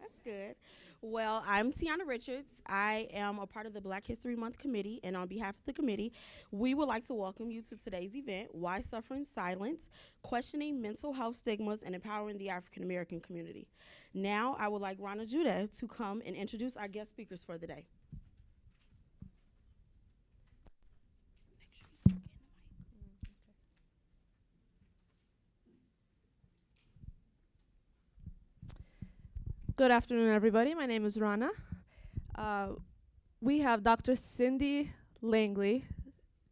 That's good. Well, I'm Tiana Richards. I am a part of the Black History Month committee, and on behalf of the committee, we would like to welcome you to today's event, Why Suffer in Silence? Questioning Mental Health Stigmas and Empowering the African American Community. Now, I would like Rana Judah to come and introduce our guest speakers for the day. Good afternoon, everybody. My name is Rana. We have Dr. Cindy Langley.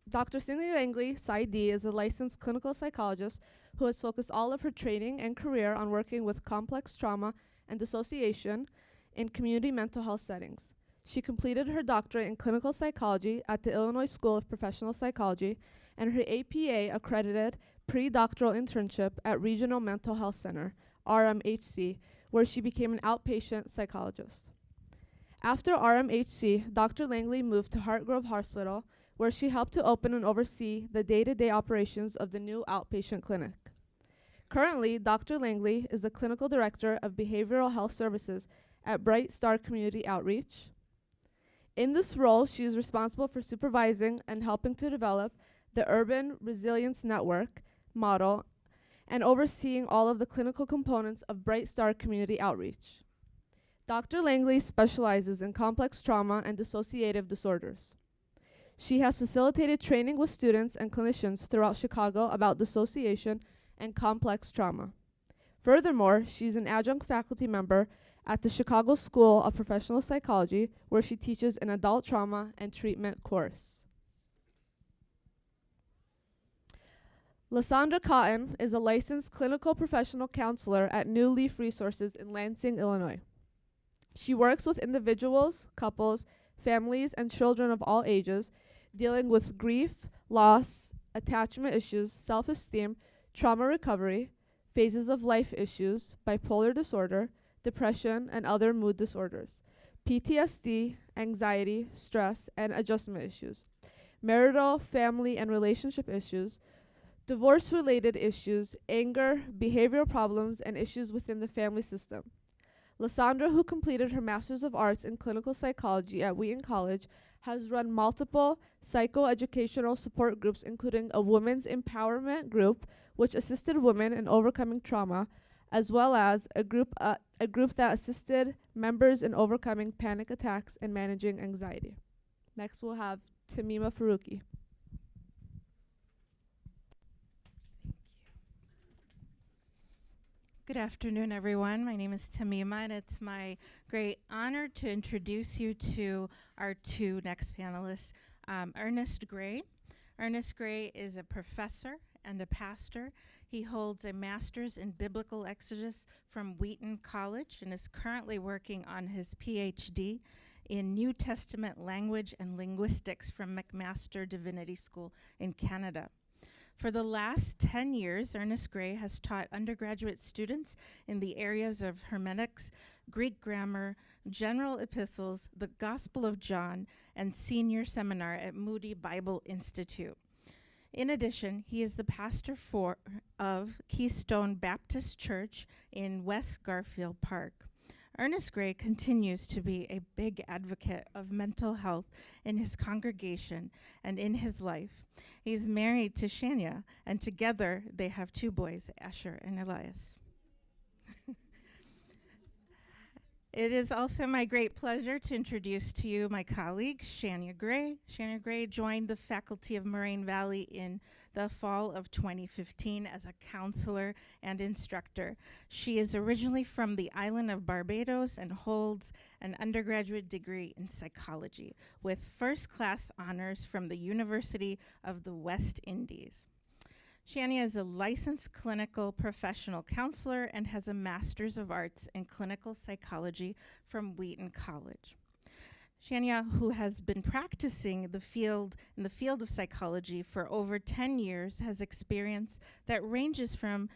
Dr. Cindy Langley, PsyD, is a licensed clinical psychologist who has focused all of her training and career on working with complex trauma and dissociation in community mental health settings. She completed her doctorate in clinical psychology at the Illinois School of Professional Psychology and her APA accredited pre-doctoral internship at Regional Mental Health Center, RMHC, where she became an outpatient psychologist. After RMHC, Dr. Langley moved to Hartgrove Hospital, where she helped to open and oversee the day-to-day operations of the new outpatient clinic. Currently, Dr. Langley is the clinical director of behavioral health services at Bright Star Community Outreach. In this role, she is responsible for supervising and helping to develop the Urban Resilience Network model and overseeing all of the clinical components of Bright Star Community Outreach. Dr. Langley specializes in complex trauma and dissociative disorders. She has facilitated training with students and clinicians throughout Chicago about dissociation and complex trauma. Furthermore, she's an adjunct faculty member at the Chicago School of Professional Psychology, where she teaches an adult trauma and treatment course. Sandra Cotton is a licensed clinical professional counselor at New Leaf Resources in Lansing, Illinois. She works with individuals, couples, families, and children of all ages, dealing with grief, loss, attachment issues, self-esteem, trauma recovery, phases of life issues, bipolar disorder, depression, and other mood disorders, PTSD, anxiety, stress, and adjustment issues, marital, family, and relationship issues, divorce-related issues, anger, behavioral problems, and issues within the family system. Lysandra, who completed her Master's of Arts in Clinical Psychology at Wheaton College, has run multiple psychoeducational support groups, including a women's empowerment group, which assisted women in overcoming trauma, as well as a group that assisted members in overcoming panic attacks and managing anxiety. Next, we'll have Tamima Faruqi. Good afternoon, everyone. My name is Tamima, and it's my great honor to introduce you to our two next panelists, Ernest Gray. Ernest Gray is a professor and a pastor. He holds a master's in biblical exegesis from Wheaton College and is currently working on his PhD in New Testament language and linguistics from McMaster Divinity School in Canada. For the last 10 years, Ernest Gray has taught undergraduate students in the areas of hermeneutics, Greek grammar, general epistles, the Gospel of John, and senior seminar at Moody Bible Institute. In addition, he is the pastor of Keystone Baptist Church in West Garfield Park. Ernest Gray continues to be a big advocate of mental health in his congregation and in his life. He's married to Shania, and together they have two boys, Asher and Elias. It is also my great pleasure to introduce to you my colleague, Shania Gray. Shania Gray joined the faculty of Moraine Valley in the fall of 2015 as a counselor and instructor. She is originally from the island of Barbados and holds an undergraduate degree in psychology with first-class honors from the University of the West Indies. Shania is a licensed clinical professional counselor and has a Master's of Arts in Clinical Psychology from Wheaton College. Shania, who has been practicing in the field of psychology for over 10 years, has experience that ranges from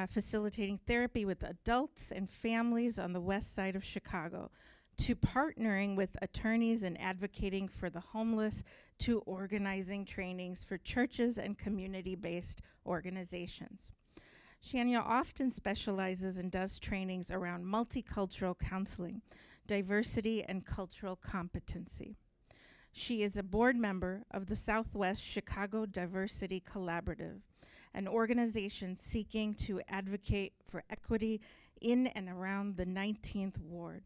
facilitating therapy with adults and families on the west side of Chicago, to partnering with attorneys and advocating for the homeless, to organizing trainings for churches and community-based organizations. Shania often specializes and does trainings around multicultural counseling, diversity, and cultural competency. She is a board member of the Southwest Chicago Diversity Collaborative, an organization seeking to advocate for equity in and around the 19th Ward.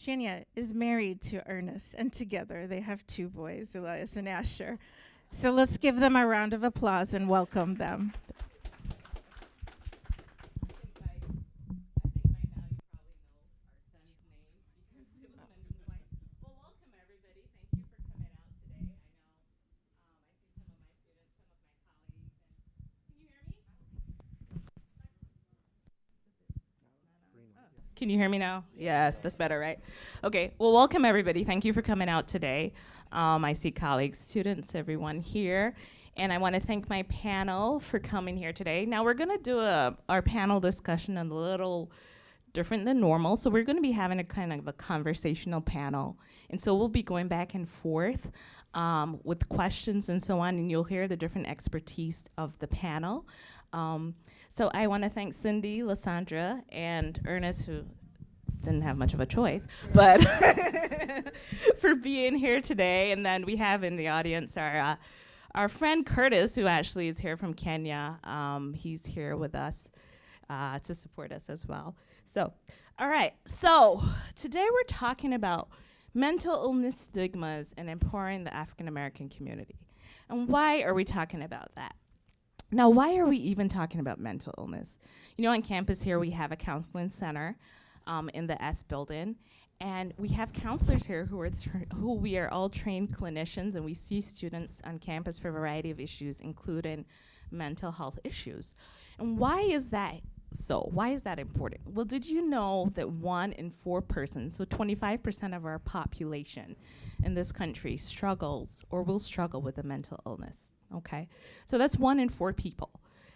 Shania is married to Ernest, and together they have 2 boys, Elias and Asher. So let's give them a round of applause and welcome them. Can you hear me now? Yes, that's better, right? Okay, well, welcome everybody. Thank you for coming out today. I see colleagues, students, everyone here. And I want to thank my panel for coming here today. Now we're gonna do our panel discussion a little different than normal. So we're gonna be having a kind of a conversational panel. And so we'll be going back and forth with questions and so on, and you'll hear the different expertise of the panel. So I want to thank Cindy, Sandra, and Ernest, who didn't have much of a choice, but for being here today. And then we have in the audience our friend Curtis, who actually is here from Kenya. He's here with us to support us as well. So, all right. So today we're talking about mental illness stigmas and empowering the African American community. And why are we talking about that? Now, why are we even talking about mental illness? You know, on campus here, we have a counseling center in the S building, and we have counselors here who we are all trained clinicians, and we see students on campus for a variety of issues, including mental health issues. And why is that so? Why is that important? Well, did you know that 1 in 4 persons, so 25% of our population in this country struggles or will struggle with a mental illness? Okay, so that's 1 in 4 people,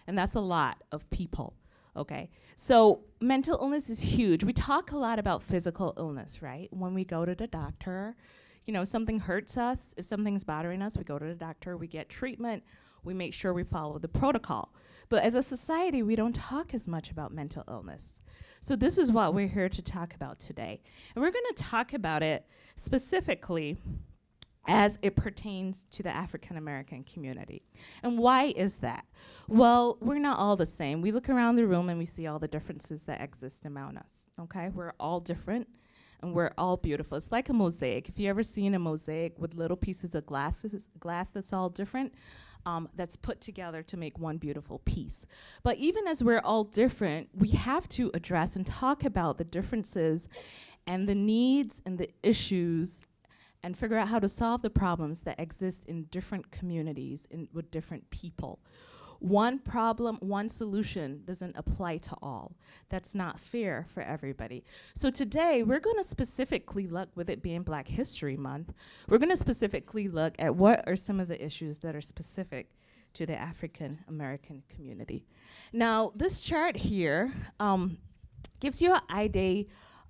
and that's a lot of people, okay? So mental illness is huge. We talk a lot about physical illness, right? When we go to the doctor, you know, something hurts us, if something's bothering us, we go to the doctor, we get treatment, we make sure we follow the protocol. But as a society, we don't talk as much about mental illness. So this is what we're here to talk about today. And we're gonna talk about it specifically as it pertains to the African American community. And why is that? Well, we're not all the same. We look around the room and we see all the differences that exist among us, okay? We're all different and we're all beautiful. It's like a mosaic. If you ever seen a mosaic with little pieces of glass that's all different, that's put together to make one beautiful piece. But even as we're all different, we have to address and talk about the differences and the needs and the issues and figure out how to solve the problems that exist in different communities with different people. One problem, one solution doesn't apply to all. That's not fair for everybody. So today, we're gonna specifically look, with it being Black History Month, we're gonna specifically look at what are some of the issues that are specific to the African American community. Now, this chart here gives you an idea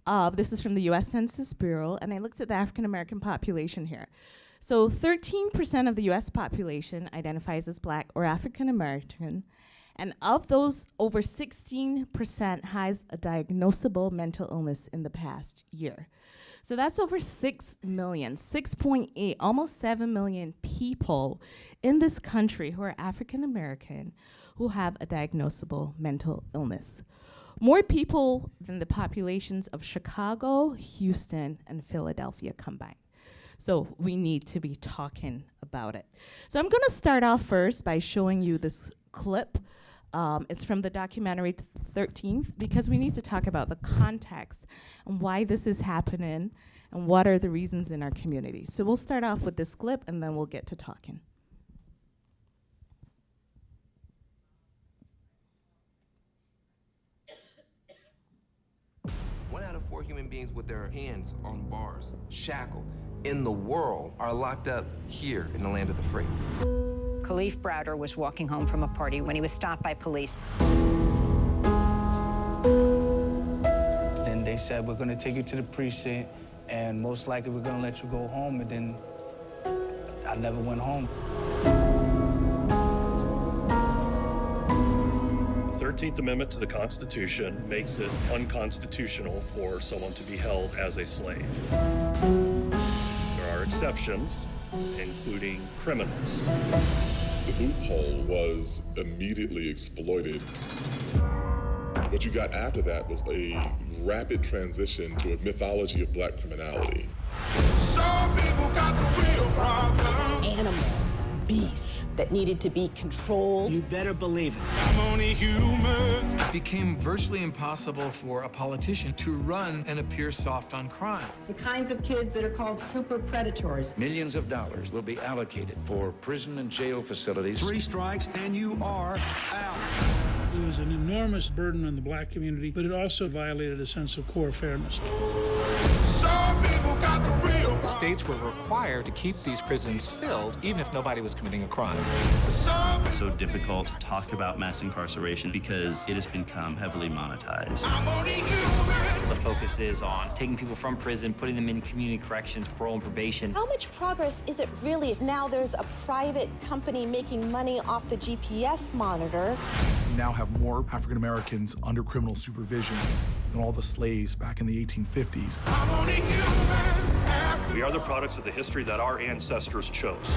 of, this is from the US Census Bureau, and I looked at the African American population here. So 13% of the US population identifies as Black or African American, and of those, over 16% has a diagnosable mental illness in the past year. So that's over 6 million, 6.8, almost 7 million people in this country who are African American who have a diagnosable mental illness. More people than the populations of Chicago, Houston, and Philadelphia combined. So we need to be talking about it. So I'm gonna start off first by showing you this clip. It's from the documentary 13th, because we need to talk about the context and why this is happening and what are the reasons in our community. So we'll start off with this clip and then we'll get to talking. 1 out of 4 human beings with their hands on bars, shackled, in the world are locked up here in the land of the free. Khalif Browder was walking home from a party when he was stopped by police. Then they said, we're gonna take you to the precinct, and most likely we're gonna let you go home, and then I never went home. 14th Amendment to the Constitution makes it unconstitutional for someone to be held as a slave. There are exceptions, including criminals. The loophole was immediately exploited. What you got after that was a rapid transition to a mythology of black criminality. Some people got the real problem. Animals, beasts that needed to be controlled. You better believe it. I'm only human. It became virtually impossible for a politician to run and appear soft on crime. The kinds of kids that are called super predators. Millions of dollars will be allocated for prison and jail facilities. 3 strikes and you are out. It was an enormous burden on the black community, but it also violated a sense of core fairness. Some people got the real problem. States were required to keep these prisons filled, even if nobody was committing a crime. It's so difficult to talk about mass incarceration because it has become heavily monetized. I'm only human. The focus is on taking people from prison, putting them in community corrections, parole and probation. How much progress is it really if now there's a private company making money off the GPS monitor? We now have more African Americans under criminal supervision than all the slaves back in the 1850s. I'm only human. We are the products of the history that our ancestors chose.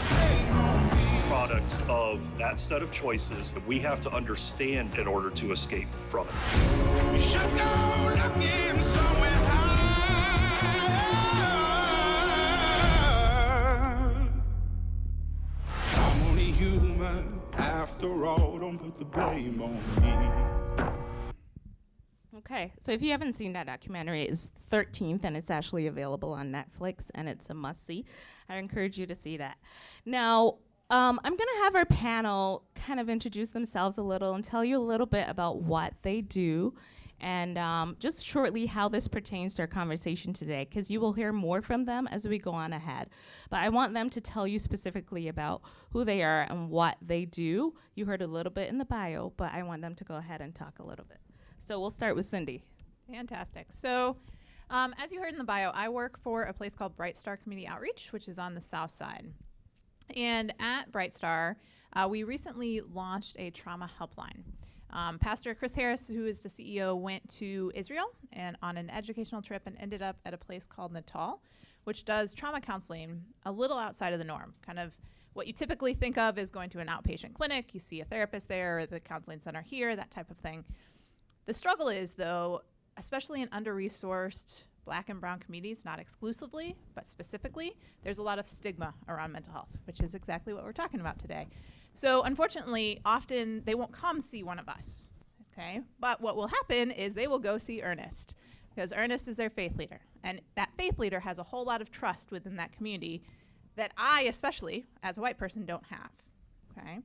Products of that set of choices that we have to understand in order to escape from it. We should go looking somewhere high. I'm only human. After all, don't put the blame on me. Okay, so if you haven't seen that documentary, it's 13th, and it's actually available on Netflix, and it's a must-see. I encourage you to see that. Now, I'm going to have our panel kind of introduce themselves a little and tell you a little bit about what they do, and just shortly how this pertains to our conversation today, because you will hear more from them as we go on ahead. But I want them to tell you specifically about who they are and what they do. You heard a little bit in the bio, but I want them to go ahead and talk a little bit. So we'll start with Cindy. Fantastic. So as you heard in the bio, I work for a place called Bright Star Community Outreach, which is on the south side. And at Bright Star, we recently launched a trauma helpline. Pastor Chris Harris, who is the CEO, went to Israel and on an educational trip and ended up at a place called Natal, which does trauma counseling a little outside of the norm. Kind of what you typically think of is going to an outpatient clinic, you see a therapist there, or the counseling center here, that type of thing. The struggle is, though, especially in under-resourced Black and brown communities, not exclusively, but specifically, there's a lot of stigma around mental health, which is exactly what we're talking about today. So unfortunately, often they won't come see one of us, okay? But what will happen is they will go see Ernest, because Ernest is their faith leader. And that faith leader has a whole lot of trust within that community that I, especially, as a white person, don't have, okay?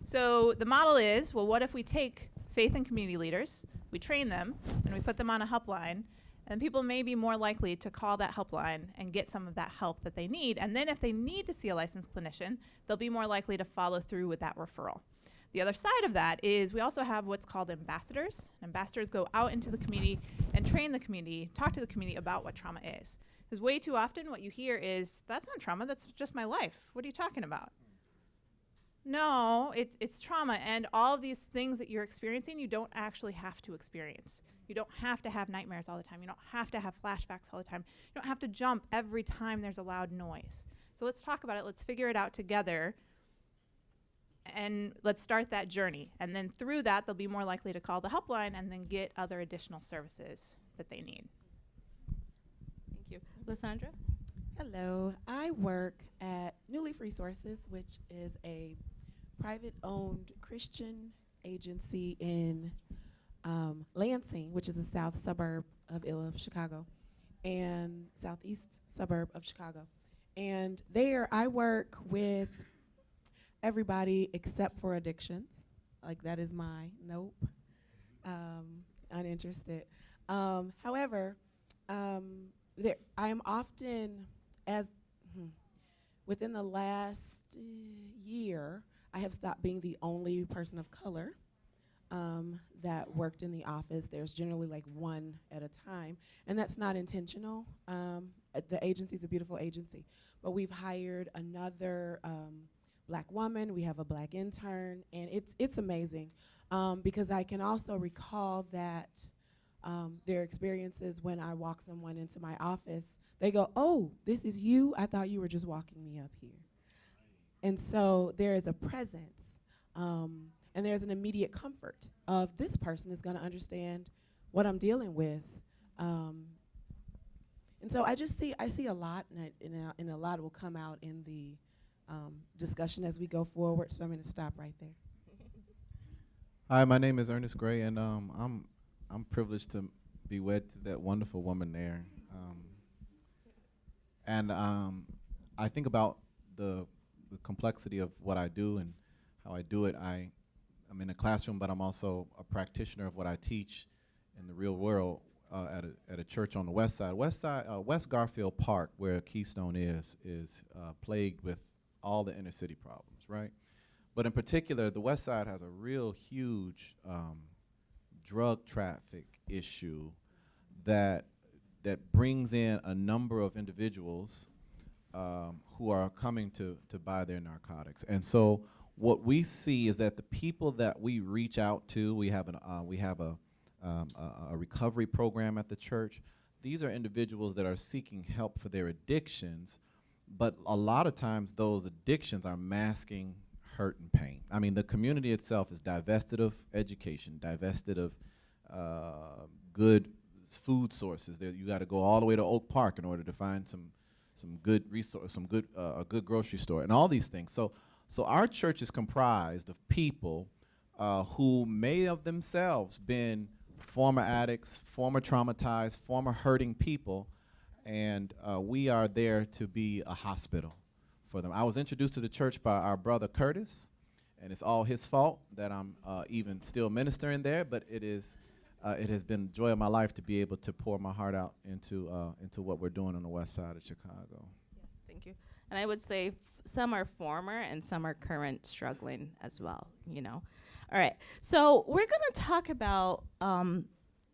So the model is, well, what if we take faith and community leaders, we train them, and we put them on a helpline, and people may be more likely to call that helpline and get some of that help that they need. And then if they need to see a licensed clinician, they'll be more likely to follow through with that referral. The other side of that is we also have what's called ambassadors. Ambassadors go out into the community and train the community, talk to the community about what trauma is. Because way too often what you hear is, that's not trauma, that's just my life. What are you talking about? No, it's trauma, and all of these things that you're experiencing, you don't actually have to experience. You don't have to have nightmares all the time. You don't have to have flashbacks all the time. You don't have to jump every time there's a loud noise. So let's talk about it. Let's figure it out together, and let's start that journey. And then through that, they'll be more likely to call the helpline and then get other additional services that they need. Thank you. Lysandra? Hello. I work at New Leaf Resources, which is a private-owned Christian agency in Lansing, which is a south suburb of Chicago, and southeast suburb of Chicago. And there I work with everybody except for addictions. Like, that is my nope, uninterested. However, I am often, within the last year, I have stopped being the only person of color that worked in the office. There's generally like one at a time, and that's not intentional. The agency's a beautiful agency, but we've hired another Black woman. We have a Black intern, and it's amazing. because I can also recall that their experiences when I walk someone into my office, they go, "Oh, this is you? I thought you were just walking me up here." And so there is a presence, and there's an immediate comfort of this person is going to understand what I'm dealing with. And so I see a lot, and a lot will come out in the discussion as we go forward, so I'm going to stop right there. Hi, my name is Ernest Gray, and I'm privileged to be wed to that wonderful woman there. And I think about the complexity of what I do and how I do it. I'm in a classroom, but I'm also a practitioner of what I teach in the real world at a church on the west side. West Garfield Park, where Keystone is plagued with all the inner city problems, right? But in particular, the west side has a real huge drug traffic issue that brings in a number of individuals who are coming to buy their narcotics. And so what we see is that the people that we reach out to, we have a recovery program at the church. These are individuals that are seeking help for their addictions, but a lot of times those addictions are masking hurt and pain. I mean, the community itself is divested of education, divested of good food sources. You got to go all the way to Oak Park in order to find some good resource, a good grocery store, and all these things. So our church is comprised of people who may have themselves been former addicts, former traumatized, former hurting people, and we are there to be a hospital for them. I was introduced to the church by our brother Curtis, and it's all his fault that I'm even still ministering there, but it has been the joy of my life to be able to pour my heart out into what we're doing on the west side of Chicago. Yes, thank you. And I would say some are former and some are current struggling as well, you know. All right, so we're gonna talk about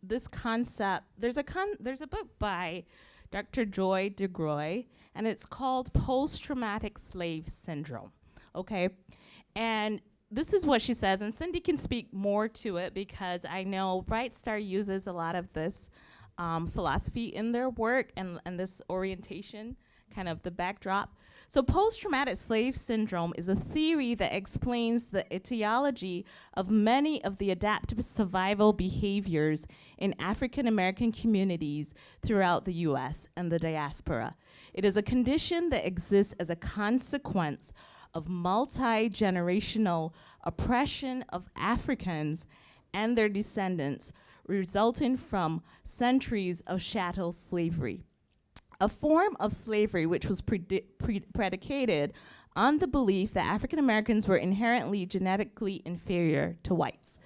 this concept. There's a book by Dr. Joy DeGroy, and it's called Post-Traumatic Slave Syndrome, okay? And this is what she says, and Cindy can speak more to it because I know Bright Star uses a lot of this philosophy in their work and this orientation, kind of the backdrop. So post-traumatic slave syndrome is a theory that explains the etiology of many of the adaptive survival behaviors in African American communities throughout the US and the diaspora. It is a condition that exists as a consequence of multi-generational oppression of Africans and their descendants, resulting from centuries of chattel slavery. A form of slavery which was predicated on the belief that African Americans were inherently genetically inferior to whites.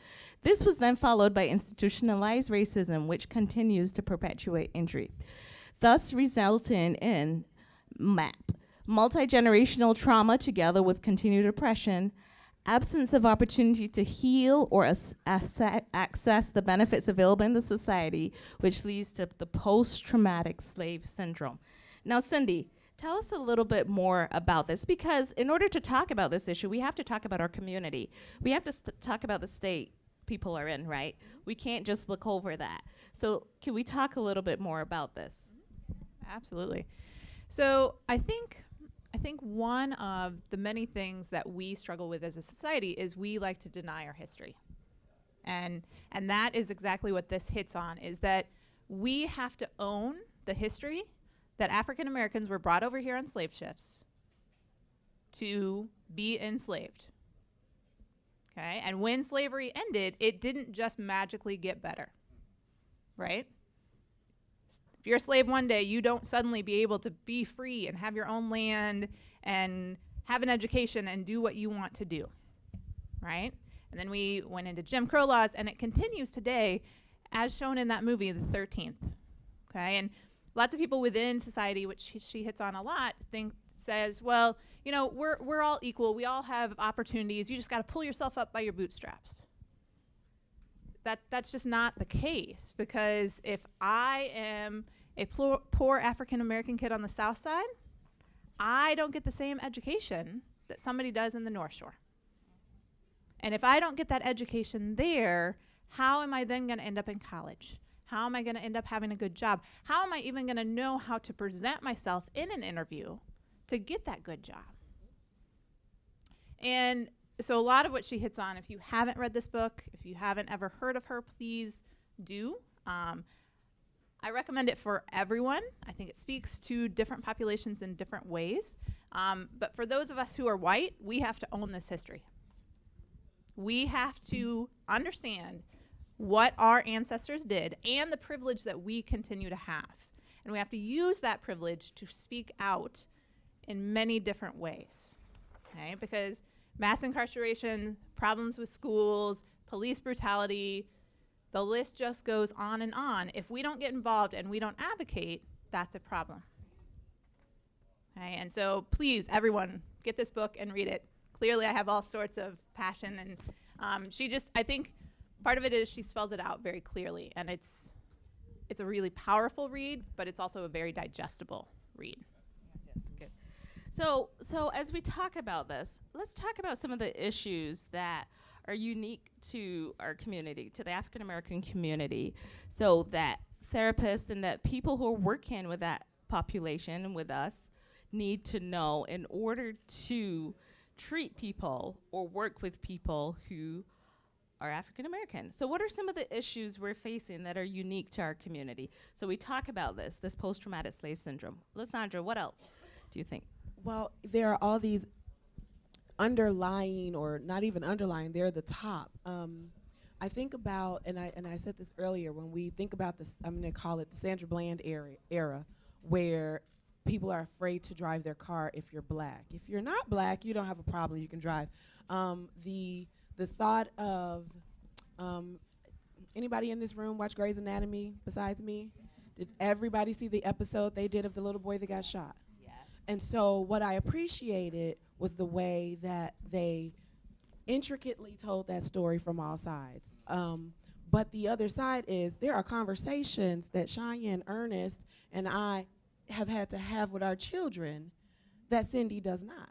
This was then followed by institutionalized racism, which continues to perpetuate injury, thus resulting in MAP, multi-generational trauma together with continued oppression, absence of opportunity to heal or access the benefits available in the society, which leads to the post-traumatic slave syndrome. Now, Cindy, tell us a little bit more about this, because in order to talk about this issue, we have to talk about our community. We have to talk about the state people are in, right? We can't just look over that. So can we talk a little bit more about this? Absolutely. So I think one of the many things that we struggle with as a society is we like to deny our history. And that is exactly what this hits on, is that we have to own the history that African Americans were brought over here on slave ships to be enslaved. Okay? And when slavery ended, it didn't just magically get better. Right? If you're a slave one day, you don't suddenly be able to be free and have your own land and have an education and do what you want to do, right? And then we went into Jim Crow laws, and it continues today, as shown in that movie, The 13th, okay? And lots of people within society, which she hits on a lot, says, well, you know, we're all equal. We all have opportunities. You just got to pull yourself up by your bootstraps. That's just not the case, because if I am a poor African American kid on the South Side, I don't get the same education that somebody does in the North Shore. And if I don't get that education there, how am I then going to end up in college? How am I going to end up having a good job? How am I even going to know how to present myself in an interview to get that good job? And so a lot of what she hits on, if you haven't read this book, if you haven't ever heard of her, please do. I recommend it for everyone. I think it speaks to different populations in different ways. But for those of us who are white, we have to own this history. We have to understand what our ancestors did and the privilege that we continue to have. And we have to use that privilege to speak out in many different ways, okay? Because mass incarceration, problems with schools, police brutality, the list just goes on and on. If we don't get involved and we don't advocate, that's a problem. Okay, and so please, everyone, get this book and read it. Clearly, I have all sorts of passion, and I think part of it is she spells it out very clearly, and it's a really powerful read, but it's also a very digestible read. Yes, good. So as we talk about this, let's talk about some of the issues that are unique to our community, to the African American community, so that therapists and that people who are working with that population with us need to know in order to treat people or work with people who are African American. So what are some of the issues we're facing that are unique to our community? So we talk about this post-traumatic slave syndrome. Sandra, what else do you think? Well, there are all these underlying, or not even underlying, they're the top. I think about, and I said this earlier, when we think about this, I'm going to call it the Sandra Bland era, where people are afraid to drive their car if you're black. If you're not black, you don't have a problem, you can drive. The thought of, anybody in this room watch Grey's Anatomy besides me? Did everybody see the episode they did of the little boy that got shot? Yes. And so what I appreciated was the way that they intricately told that story from all sides. But the other side is there are conversations that Cheyenne, Ernest, and I have had to have with our children that Cindy does not.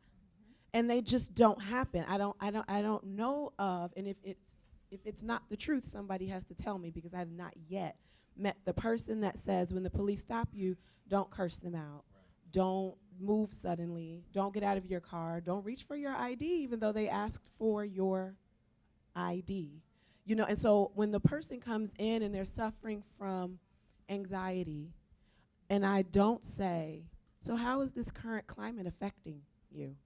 And they just don't happen. I don't know of, and if it's not the truth, somebody has to tell me, because I've not yet met the person that says when the police stop you, don't curse them out. Right. Don't move suddenly. Don't get out of your car. Don't reach for your ID even though they asked for your ID. You know, and so when the person comes in and they're suffering from anxiety, and I don't say, so how is this current climate affecting you?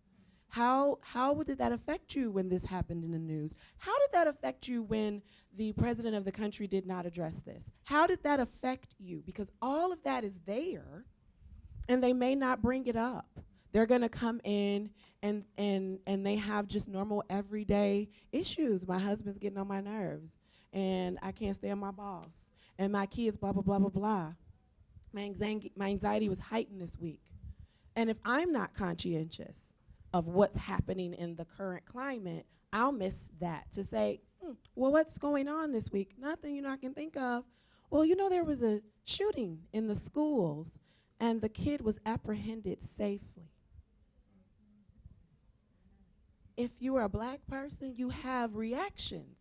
How did that affect you when this happened in the news? How did that affect you when the president of the country did not address this? How did that affect you? Because all of that is there, and they may not bring it up. They're gonna come in and they have just normal everyday issues. My husband's getting on my nerves, and I can't stand my boss, and my kids blah, blah, blah, blah, blah. My anxiety was heightened this week. And if I'm not conscientious of what's happening in the current climate, I'll miss that to say, well, what's going on this week? Nothing, I can think of. Well, there was a shooting in the schools, and the kid was apprehended safely. If you are a black person, you have reactions,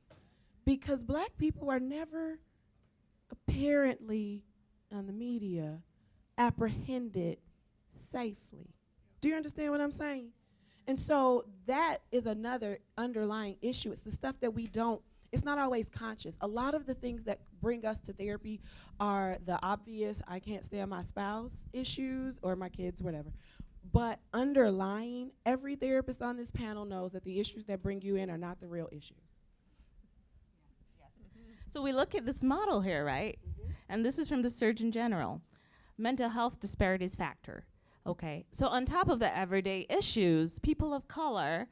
because black people are never apparently on the media apprehended safely. Do you understand what I'm saying? And so that is another underlying issue. It's the stuff that it's not always conscious. A lot of the things that bring us to therapy are the obvious, I can't stand my spouse issues or my kids, whatever. But underlying, every therapist on this panel knows that the issues that bring you in are not the real issues. Yes. So we look at this model here, right? And this is from the Surgeon General. Mental health disparities factor. Okay, so on top of the everyday issues, people of color,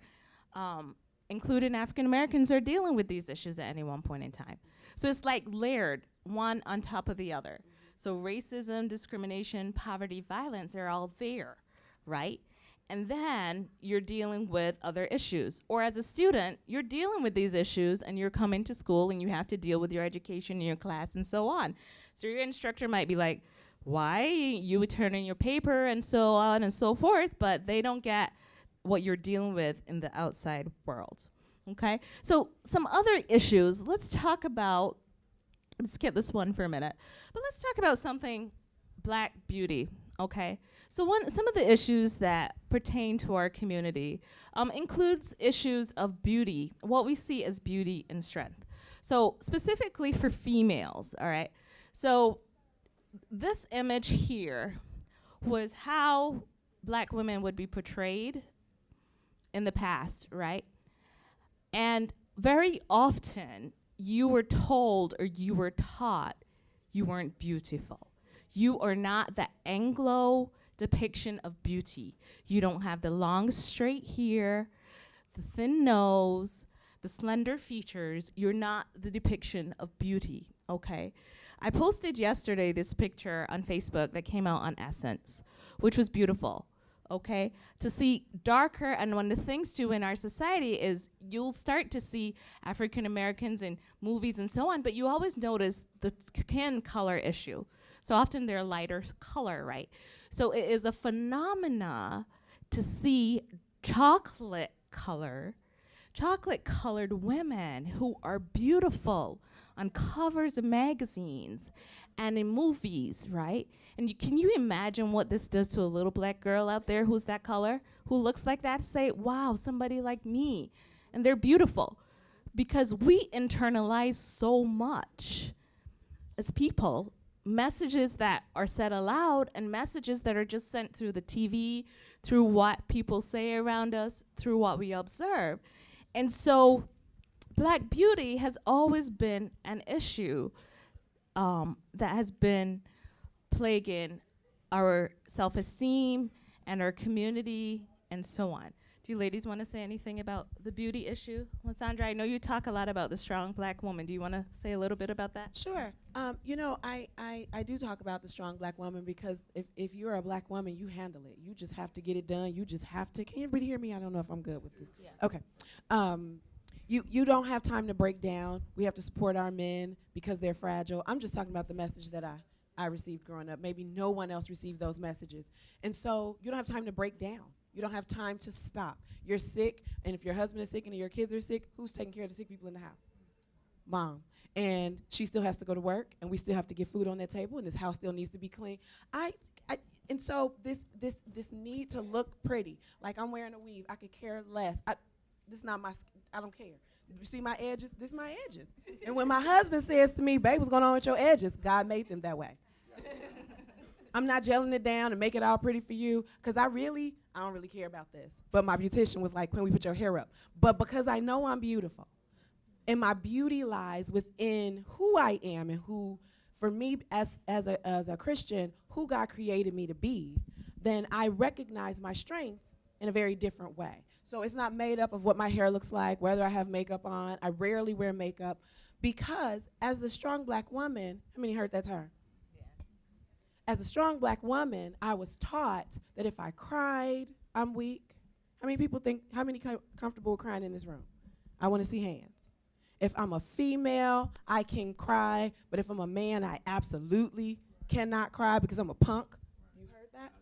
including African Americans, are dealing with these issues at any one point in time. So it's like layered, one on top of the other. So racism, discrimination, poverty, violence are all there, right? And then you're dealing with other issues. Or as a student, you're dealing with these issues and you're coming to school and you have to deal with your education in your class and so on. So your instructor might be like, why? You would turn in your paper and so on and so forth, but they don't get what you're dealing with in the outside world. Okay, so some other issues. Let's skip this one for a minute, but let's talk about something, Black beauty. Okay, so some of the issues that pertain to our community includes issues of beauty, what we see as beauty and strength. So specifically for females, all right. So this image here was how Black women would be portrayed in the past, right? And very often you were told or you were taught you weren't beautiful. You are not the Anglo depiction of beauty. You don't have the long straight hair, the thin nose, the slender features. You're not the depiction of beauty, okay? I posted yesterday this picture on Facebook that came out on Essence, which was beautiful, okay? To see darker, and one of the things too in our society is you'll start to see African Americans in movies and so on, but you always notice the skin color issue. So often they're lighter color, right? So it is a phenomena to see chocolate-colored women who are beautiful on covers of magazines and in movies, right? And can you imagine what this does to a little Black girl out there who's that color, who looks like that, say, wow, somebody like me, and they're beautiful. Because we internalize so much as people, messages that are said aloud and messages that are just sent through the TV, through what people say around us, through what we observe. And so Black beauty has always been an issue that has been plaguing our self-esteem and our community and so on. Do you ladies want to say anything about the beauty issue? Well, Sandra, I know you talk a lot about the strong Black woman. Do you want to say a little bit about that? Sure. You know, I do talk about the strong Black woman because if you're a Black woman, you handle it. You just have to get it done. You just have to. Can everybody hear me? I don't know if I'm good with this. Yeah. Okay. You don't have time to break down. We have to support our men because they're fragile. I'm just talking about the message that I received growing up. Maybe no one else received those messages. And so you don't have time to break down. You don't have time to stop. You're sick, and if your husband is sick and your kids are sick, who's taking care of the sick people in the house? Mom. And she still has to go to work, and we still have to get food on that table, and this house still needs to be clean. And so this need to look pretty, like I'm wearing a weave, I could care less. This is not my, I don't care. Did you see my edges? This is my edges. And when my husband says to me, babe, what's going on with your edges? God made them that way. I'm not gelling it down and make it all pretty for you, because I don't really care about this. But my beautician was like, can we put your hair up? But because I know I'm beautiful, and my beauty lies within who I am and who, for me as a Christian, who God created me to be, then I recognize my strength in a very different way. So it's not made up of what my hair looks like, whether I have makeup on. I rarely wear makeup, because as the strong Black woman, how many heard that term? As a strong Black woman, I was taught that if I cried, I'm weak. How many comfortable with crying in this room? I want to see hands. If I'm a female, I can cry, but if I'm a man, I absolutely cannot cry because I'm a punk. You heard that?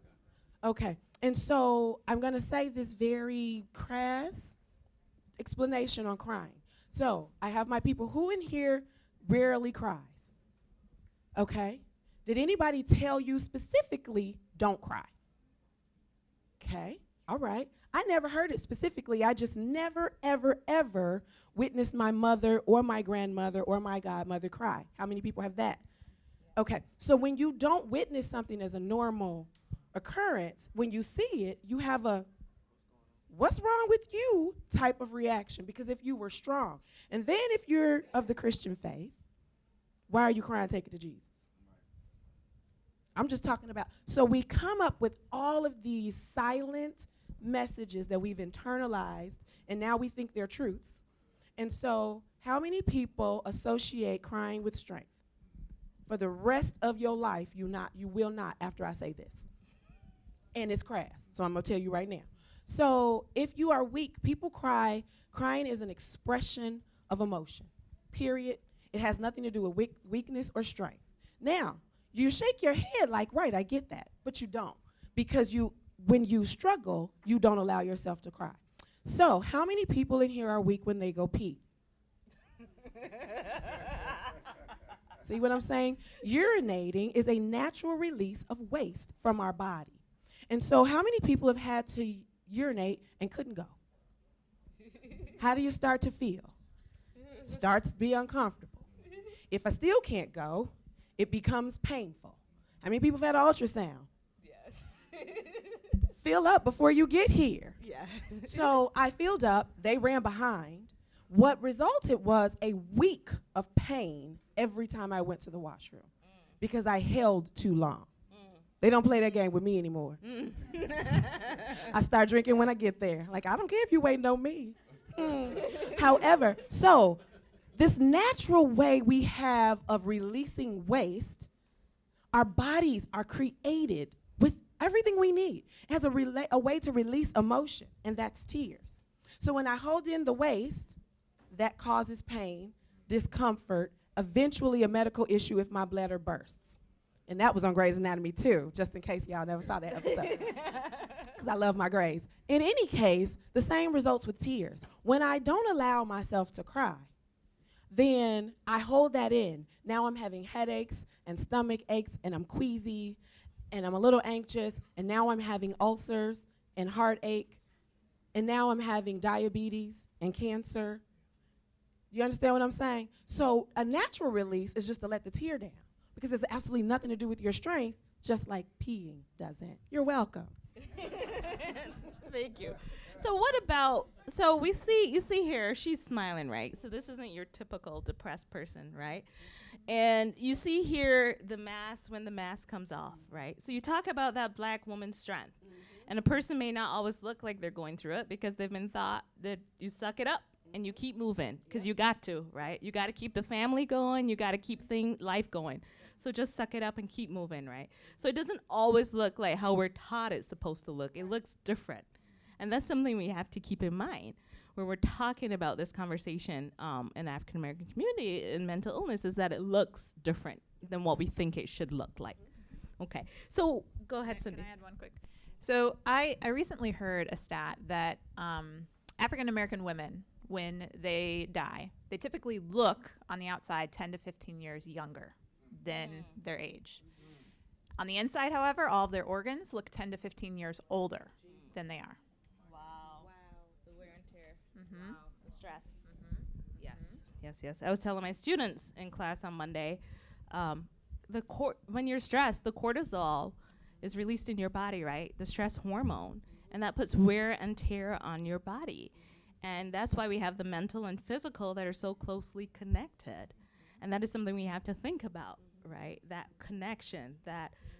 Okay. And so I'm going to say this very crass explanation on crying. So I have my people, who in here rarely cries? Okay. Did anybody tell you specifically, don't cry? Okay, all right. I never heard it specifically. I just never, ever, ever witnessed my mother or my grandmother or my godmother cry. How many people have that? Okay, so when you don't witness something as a normal occurrence, when you see it, you have a what's wrong with you type of reaction, because if you were strong. And then if you're of the Christian faith, why are you crying? Take it to Jesus. I'm just talking about, so we come up with all of these silent messages that we've internalized, and now we think they're truths. And so how many people associate crying with strength? For the rest of your life, you will not after I say this. And it's crass, so I'm gonna tell you right now. So if you are weak, people cry. Crying is an expression of emotion, period. It has nothing to do with weakness or strength. Now, you shake your head like, right, I get that, but you don't. Because when you struggle, you don't allow yourself to cry. So how many people in here are weak when they go pee? See what I'm saying? Urinating is a natural release of waste from our body. And so how many people have had to urinate and couldn't go? How do you start to feel? Starts to be uncomfortable. If I still can't go, it becomes painful. How many people have had an ultrasound? Yes. Fill up before you get here. Yeah. So I filled up, they ran behind. What resulted was a week of pain every time I went to the washroom because I held too long. They don't play that game with me anymore. I start drinking when I get there. Like, I don't care if you're waiting on me. However, so this natural way we have of releasing waste, our bodies are created with everything we need. It has a way to release emotion, and that's tears. So when I hold in the waste, that causes pain, discomfort, eventually a medical issue if my bladder bursts. And that was on Grey's Anatomy too, just in case y'all never saw that episode. Because I love my Grey's. In any case, the same results with tears. When I don't allow myself to cry, then I hold that in. Now I'm having headaches and stomach aches, and I'm queasy, and I'm a little anxious, and now I'm having ulcers and heartache, and now I'm having diabetes and cancer. Do you understand what I'm saying? So a natural release is just to let the tear down because it's absolutely nothing to do with your strength, just like peeing doesn't. You're welcome. Thank you. So what about, so you see here, she's smiling, right? So this isn't your typical depressed person, right? And you see here the mask, when the mask comes off, right? So you talk about that black woman's strength. And a person may not always look like they're going through it because they've been taught that you suck it up and you keep moving because you got to, right? You got to keep the family going. You got to keep life going. So just suck it up and keep moving, right? So it doesn't always look like how we're taught it's supposed to look. It looks different. And that's something we have to keep in mind when we're talking about this conversation in the African American community in mental illness, is that it looks different than what we think it should look like. Okay, so go ahead, Cindy. Can I add one quick? So I recently heard a stat that African American women, when they die, they typically look on the outside 10 to 15 years younger than their age. On the inside, however, all of their organs look 10 to 15 years older than they are. Wow. The wear and tear. Wow. The stress. Yes. I was telling my students in class on Monday, when you're stressed, the cortisol is released in your body, right? The stress hormone. And that puts wear and tear on your body. And that's why we have the mental and physical that are so closely connected. And that is something we have to think about, right? That connection,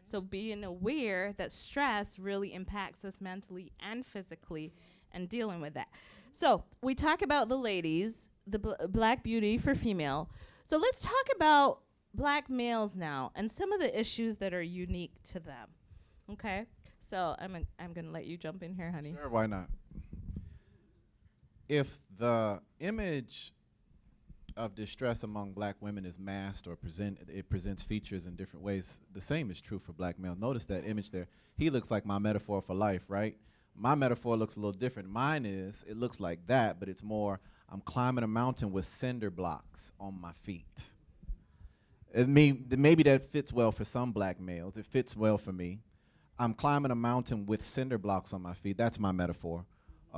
so being aware that stress really impacts us mentally and physically and dealing with that. So we talk about the ladies, the black beauty for female. So let's talk about black males now and some of the issues that are unique to them, okay? So I'm gonna let you jump in here, honey. Sure, why not? If the image of distress among black women is masked or it presents features in different ways, the same is true for black males. Notice that image there. He looks like my metaphor for life, right? My metaphor looks a little different. Mine is, it looks like that, but it's more, I'm climbing a mountain with cinder blocks on my feet. Maybe that fits well for some black males. It fits well for me. I'm climbing a mountain with cinder blocks on my feet. That's my metaphor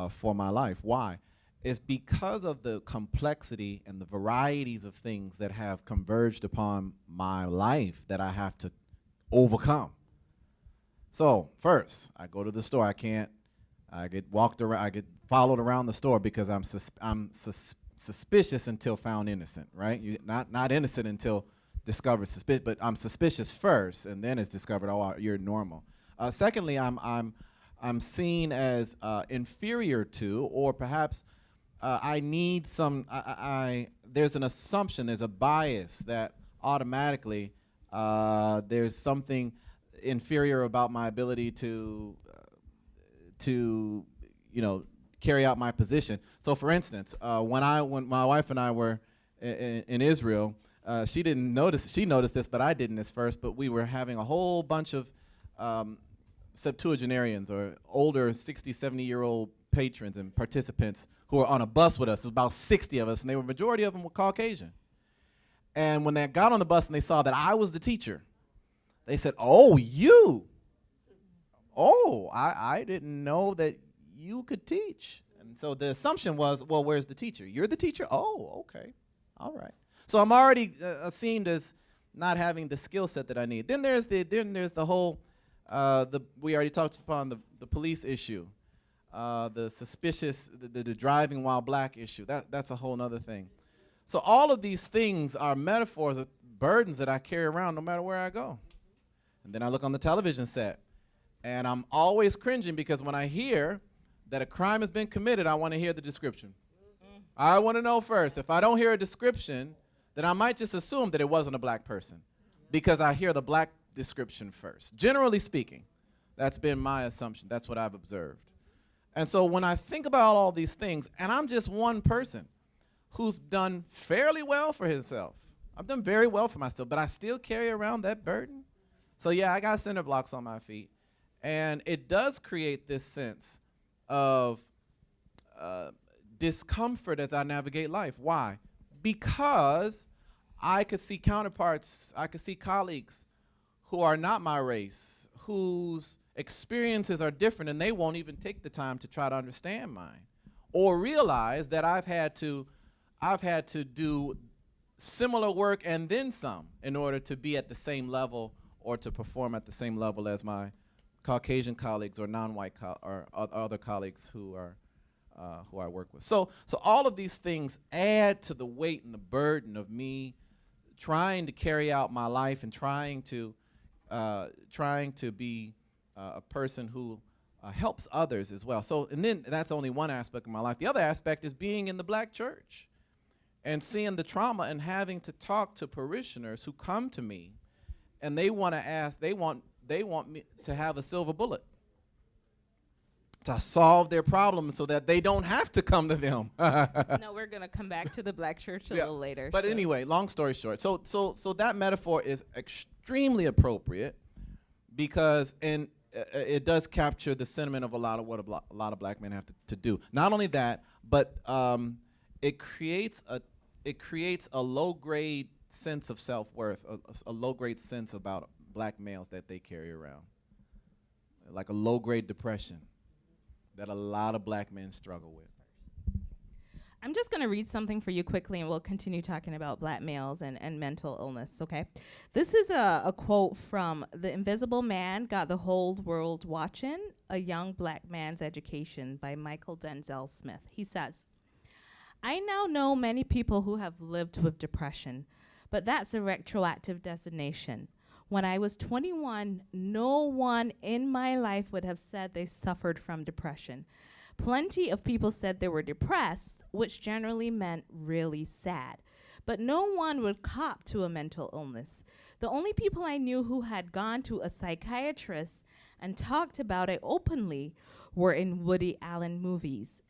for my life. Why? It's because of the complexity and the varieties of things that have converged upon my life that I have to overcome. So first, I go to the store. I get followed around the store because I'm suspicious until found innocent, right? Not innocent until discovered suspicious, but I'm suspicious first, and then it's discovered, oh, you're normal. Secondly, I'm seen as inferior to, or perhaps I need some, there's an assumption, there's a bias that automatically there's something inferior about my ability to carry out my position. So for instance, when my wife and I were in Israel, she noticed this, but I didn't at first, but we were having a whole bunch of septuagenarians, or older 60, 70-year-old patrons and participants who were on a bus with us. There was about 60 of us, and the majority of them were Caucasian. And when they got on the bus and they saw that I was the teacher, they said, "Oh, you? Oh, I didn't know that you could teach." And so the assumption was, well, where's the teacher? You're the teacher? Oh, okay. All right. So I'm already seen as not having the skill set that I need. Then there's the whole, we already talked upon the police issue, the suspicious, the driving while black issue. That's a whole nother thing. So all of these things are metaphors of burdens that I carry around no matter where I go. And then I look on the television set, and I'm always cringing because when I hear that a crime has been committed, I want to hear the description. I want to know first. If I don't hear a description, then I might just assume that it wasn't a black person because I hear the black description first. Generally speaking, that's been my assumption. That's what I've observed. And so when I think about all these things, and I'm just one person who's done fairly well for himself. I've done very well for myself, but I still carry around that burden. So yeah, I got cinder blocks on my feet. And it does create this sense of discomfort as I navigate life. Why? Because I could see counterparts, I could see colleagues who are not my race, whose experiences are different, and they won't even take the time to try to understand mine or realize that I've had to do similar work and then some in order to be at the same level or to perform at the same level as my Caucasian colleagues or non-white or other colleagues who I work with. So all of these things add to the weight and the burden of me trying to carry out my life and trying to be a person who helps others as well. So, and then that's only one aspect of my life. The other aspect is being in the black church and seeing the trauma and having to talk to parishioners who come to me and they want to ask, they want me to have a silver bullet to solve their problems so that they don't have to come to them. No, we're going to come back to the black church a little later. But anyway, long story short, so that metaphor is extremely appropriate because it does capture the sentiment of a lot of what a lot of black men have to do. Not only that, but it creates a low-grade sense of self-worth, a low-grade sense about black males that they carry around, like a low-grade depression that a lot of black men struggle with. I'm just going to read something for you quickly, and we'll continue talking about black males and mental illness, okay? This is a quote from The Invisible Man Got the Whole World Watching, A Young Black Man's Education by Michael Denzel Smith. He says, "I now know many people who have lived with depression, but that's a retroactive designation. When I was 21, no one in my life would have said they suffered from depression. Plenty of people said they were depressed, which generally meant really sad. But no one would cop to a mental illness. The only people I knew who had gone to a psychiatrist and talked about it openly were in Woody Allen movies.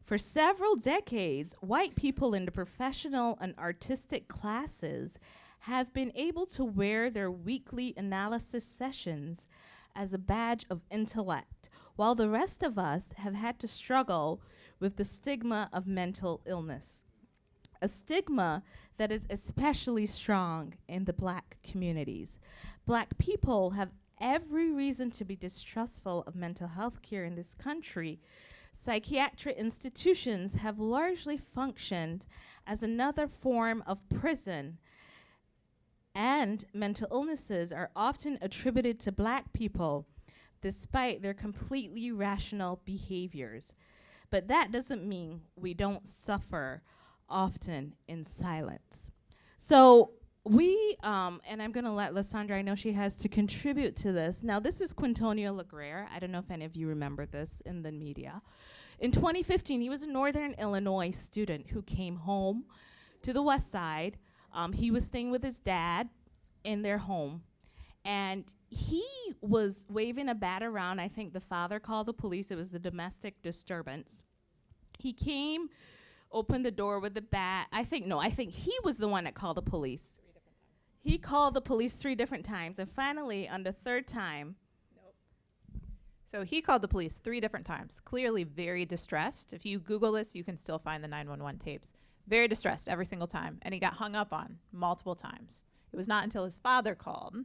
For several decades, white people in the professional and artistic classes have been able to wear their weekly analysis sessions as a badge of intellect, while the rest of us have had to struggle with the stigma of mental illness, a stigma that is especially strong in the black communities. Black people have every reason to be distrustful of mental health care in this country. Psychiatric institutions have largely functioned as another form of prison, and mental illnesses are often attributed to black people despite their completely rational behaviors. But that doesn't mean we don't suffer often in silence. So we, and I'm gonna let Sandra, I know she has to contribute to this. Now this is Quintonio Legrier. I don't know if any of you remember this in the media. In 2015, he was a Northern Illinois student who came home to the West Side. He was staying with his dad in their home, and he was waving a bat around. I think the father called the police. It was a domestic disturbance. He came, opened the door with the bat. I think he was the one that called the police. 3 different times. He called the police 3 different times, and finally, on the 3rd time. So he called the police 3 different times, clearly very distressed. If you Google this, you can still find the 911 tapes. Very distressed every single time. And he got hung up on multiple times. It was not until his father called,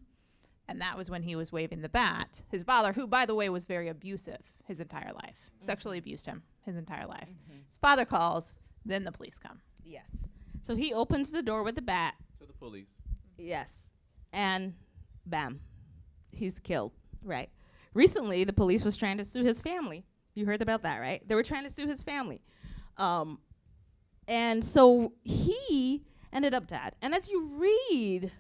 and that was when he was waving the bat. His father, who, by the way, was very abusive his entire life, sexually abused him his entire life. His father calls, then the police come. Yes. So he opens the door with the bat. To the police. Yes. And bam, he's killed, right? Recently, the police was trying to sue his family. You heard about that, right? They were trying to sue his family. And so he ended up dead. And as you read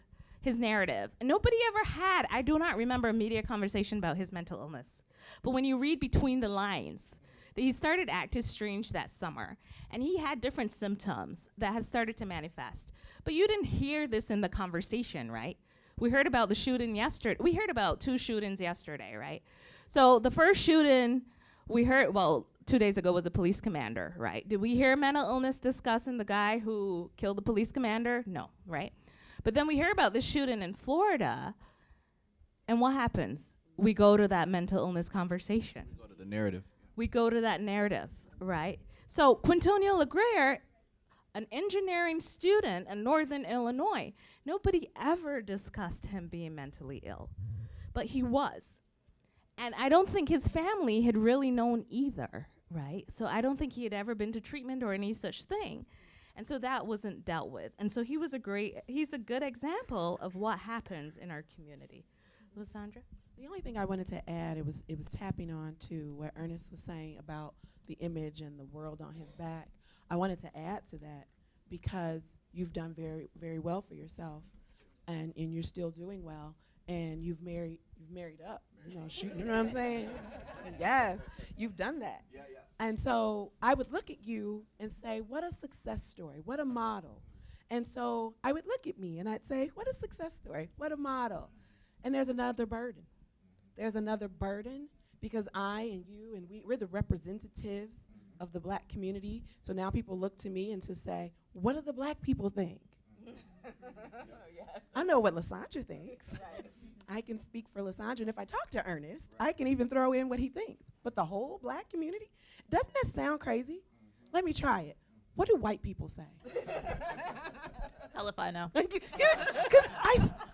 his narrative, nobody ever had, I do not remember a media conversation about his mental illness. But when you read between the lines, that he started acting strange that summer. And he had different symptoms that had started to manifest. But you didn't hear this in the conversation, right? We heard about the shooting yesterday. We heard about 2 shootings yesterday, right? So the first shooting we heard, well, 2 days ago was the police commander, right? Did we hear mental illness discussing the guy who killed the police commander? No, right? But then we hear about this shooting in Florida, and what happens? We go to that mental illness conversation. We go to the narrative. We go to that narrative, right? So Quintonio Legrier, an engineering student in Northern Illinois, nobody ever discussed him being mentally ill, but he was. And I don't think his family had really known either, right? So I don't think he had ever been to treatment or any such thing. And so that wasn't dealt with. And so he's a good example of what happens in our community. Lysandra? The only thing I wanted to add, it was tapping on to what Ernest was saying about the image and the world on his back. I wanted to add to that because you've done very, very well for yourself, and you're still doing well, and you've married up. You know what I'm saying? Yes, you've done that. Yeah. And so I would look at you and say, what a success story, what a model. And so I would look at me and I'd say, what a success story, what a model. And there's another burden. There's another burden because I and you and we're the representatives of the black community. So now people look to me and to say, what do the black people think? I know what Lysandra thinks. Right. I can speak for Lysandra, and if I talk to Ernest, I can even throw in what he thinks. But the whole black community, doesn't that sound crazy? Let me try it. What do white people say? Hell if I know. Because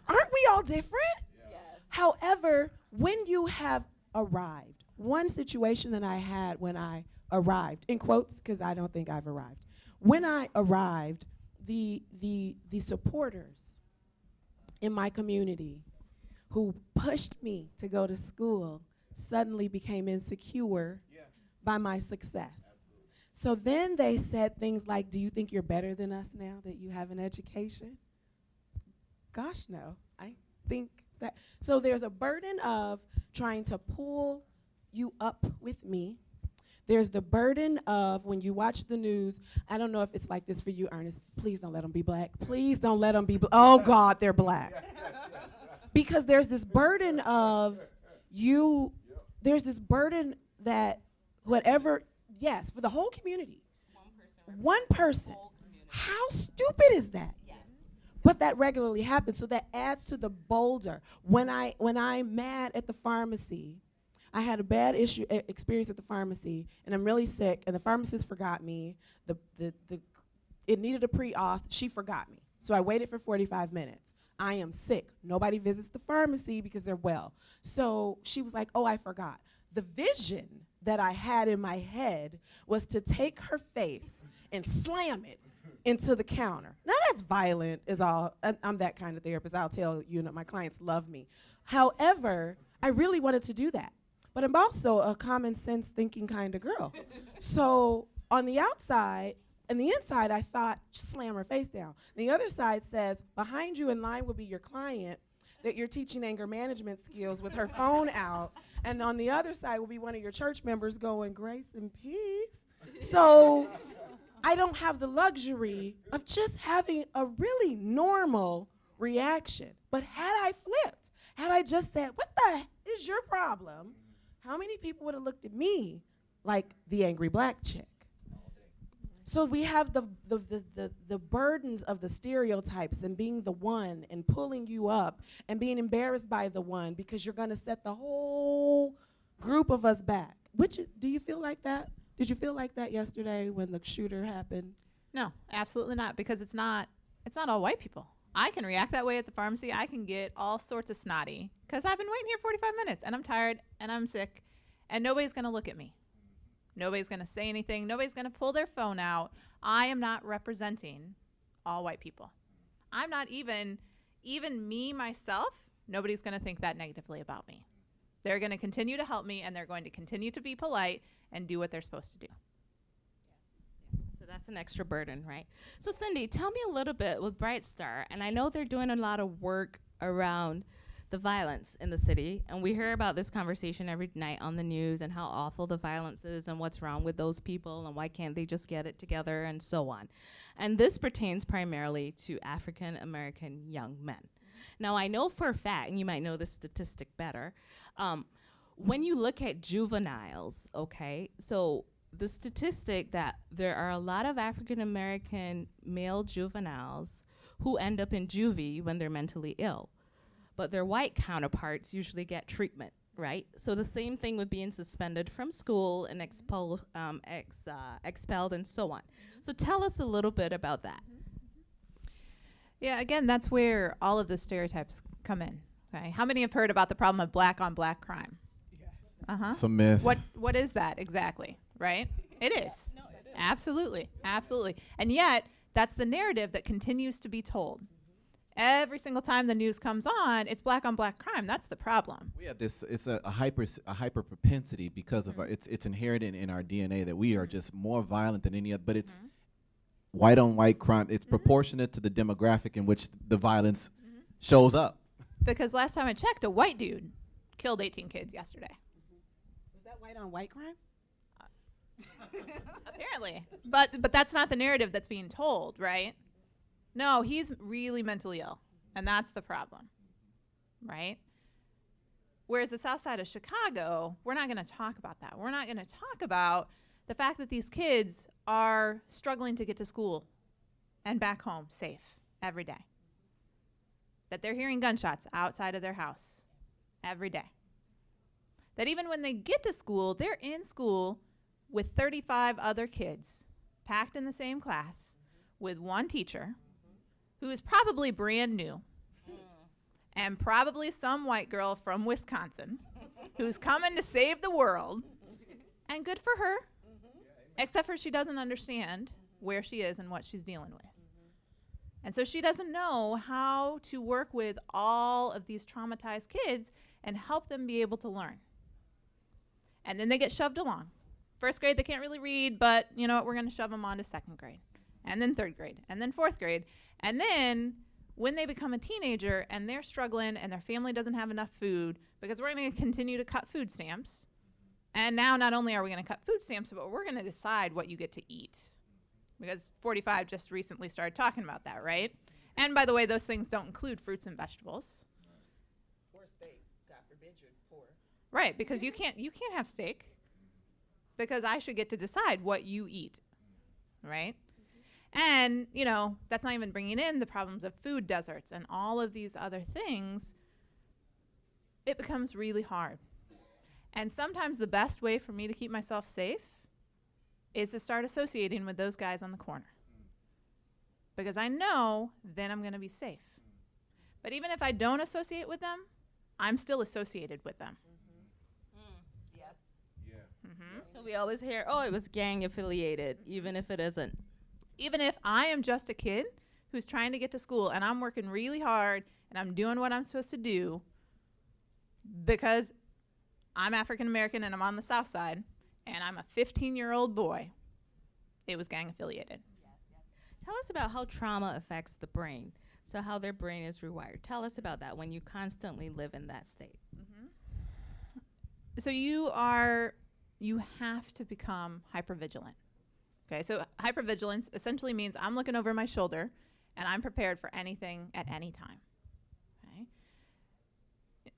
aren't we all different? Yes. However, when you have arrived, one situation that I had when I arrived, in quotes, because I don't think I've arrived. When I arrived, the supporters in my community who pushed me to go to school suddenly became insecure by my success. Absolutely. So then they said things like, do you think you're better than us now that you have an education? Gosh, no. I think that. So there's a burden of trying to pull you up with me. There's the burden of when you watch the news, I don't know if it's like this for you, Ernest. Please don't let them be black. Please don't let them be black. Oh, God, they're black. Because there's this burden of there's this burden that whatever, yes, for the whole community. One person. How stupid is that? Yes. But that regularly happens, so that adds to the boulder. When I'm mad at the pharmacy, I had a bad experience at the pharmacy, and I'm really sick, and the pharmacist forgot me. It needed a pre-auth. She forgot me. So I waited for 45 minutes. I am sick. Nobody visits the pharmacy because they're well. So she was like, oh, I forgot. The vision that I had in my head was to take her face and slam it into the counter. Now that's violent is all. I'm that kind of therapist. I'll tell you, my clients love me. However, I really wanted to do that. But I'm also a common sense thinking kind of girl. So on the outside, and the inside, I thought, just slam her face down. The other side says, behind you in line will be your client that you're teaching anger management skills with her phone out. And on the other side will be one of your church members going, grace and peace. So I don't have the luxury of just having a really normal reaction. But had I flipped, had I just said, what the is your problem? How many people would have looked at me like the angry black chick? So we have the burdens of the stereotypes and being the one and pulling you up and being embarrassed by the one because you're going to set the whole group of us back. Do you feel like that? Did you feel like that yesterday when the shooter happened? No, absolutely not, because it's not all white people. I can react that way at the pharmacy. I can get all sorts of snotty because I've been waiting here 45 minutes and I'm tired and I'm sick and nobody's going to look at me. Nobody's going to say anything. Nobody's going to pull their phone out. I am not representing all white people. I'm not even me, myself, nobody's going to think that negatively about me. They're going to continue to help me and they're going to continue to be polite and do what they're supposed to do. So that's an extra burden, right? So Cindy, tell me a little bit with Bright Star, and I know they're doing a lot of work around the violence in the city, and we hear about this conversation every night on the news and how awful the violence is and what's wrong with those people and why can't they just get it together and so on. And this pertains primarily to African American young men. Now I know for a fact, and you might know this statistic better, when you look at juveniles, okay, so the statistic that there are a lot of African American male juveniles who end up in juvie when they're mentally ill, but their white counterparts usually get treatment, right? So the same thing with being suspended from school and expelled and so on. So tell us a little bit about that. Yeah, again, that's where all of the stereotypes come in. Okay, how many have heard about the problem of black on black crime? Yes. It's a myth. What is that exactly? Right? It is. No, it is. Absolutely, absolutely. And yet, that's the narrative that continues to be told. Every single time the news comes on, it's black on black crime. That's the problem. We have this. It's a hyper propensity because of our. It's inherent in our DNA that we are just more violent than any other. But it's white on white crime. It's proportionate to the demographic in which the violence shows up. Because last time I checked, a white dude killed 18 kids yesterday. Was that white on white crime? Apparently, but that's not the narrative that's being told, right? No, he's really mentally ill, and that's the problem, right? Whereas the south side of Chicago, we're not going to talk about that. We're not going to talk about the fact that these kids are struggling to get to school and back home safe every day. That they're hearing gunshots outside of their house every day. That even when they get to school, they're in school with 35 other kids packed in the same class with one teacher who is probably brand new and probably some white girl from Wisconsin who's coming to save the world. And good for her, except for she doesn't understand where she is and what she's dealing with. And so she doesn't know how to work with all of these traumatized kids and help them be able to learn. And then they get shoved along. First grade, they can't really read, but you know what, we're going to shove them on to second grade, and then third grade, and then fourth grade. And then when they become a teenager and they're struggling and their family doesn't have enough food, because we're going to continue to cut food stamps. And now not only are we going to cut food stamps, but we're going to decide what you get to eat. Because 45 just recently started talking about that, right? And by the way, those things don't include fruits and vegetables. Or steak. God forbid you're poor. Right, because you can't have steak. Because I should get to decide what you eat, right? And, you know, that's not even bringing in the problems of food deserts and all of these other things. It becomes really hard. And sometimes the best way for me to keep myself safe is to start associating with those guys on the corner. Because I know then I'm going to be safe. But even if I don't associate with them, I'm still associated with them. Yes. Yeah. So we always hear, oh, it was gang affiliated, even if it isn't. Even if I am just a kid who's trying to get to school and I'm working really hard and I'm doing what I'm supposed to do because I'm African American and I'm on the south side and I'm a 15-year-old boy, it was gang affiliated. Yes. Tell us about how trauma affects the brain. So how their brain is rewired. Tell us about that when you constantly live in that state. So you have to become hypervigilant. Okay, so hypervigilance essentially means I'm looking over my shoulder and I'm prepared for anything at any time. Okay?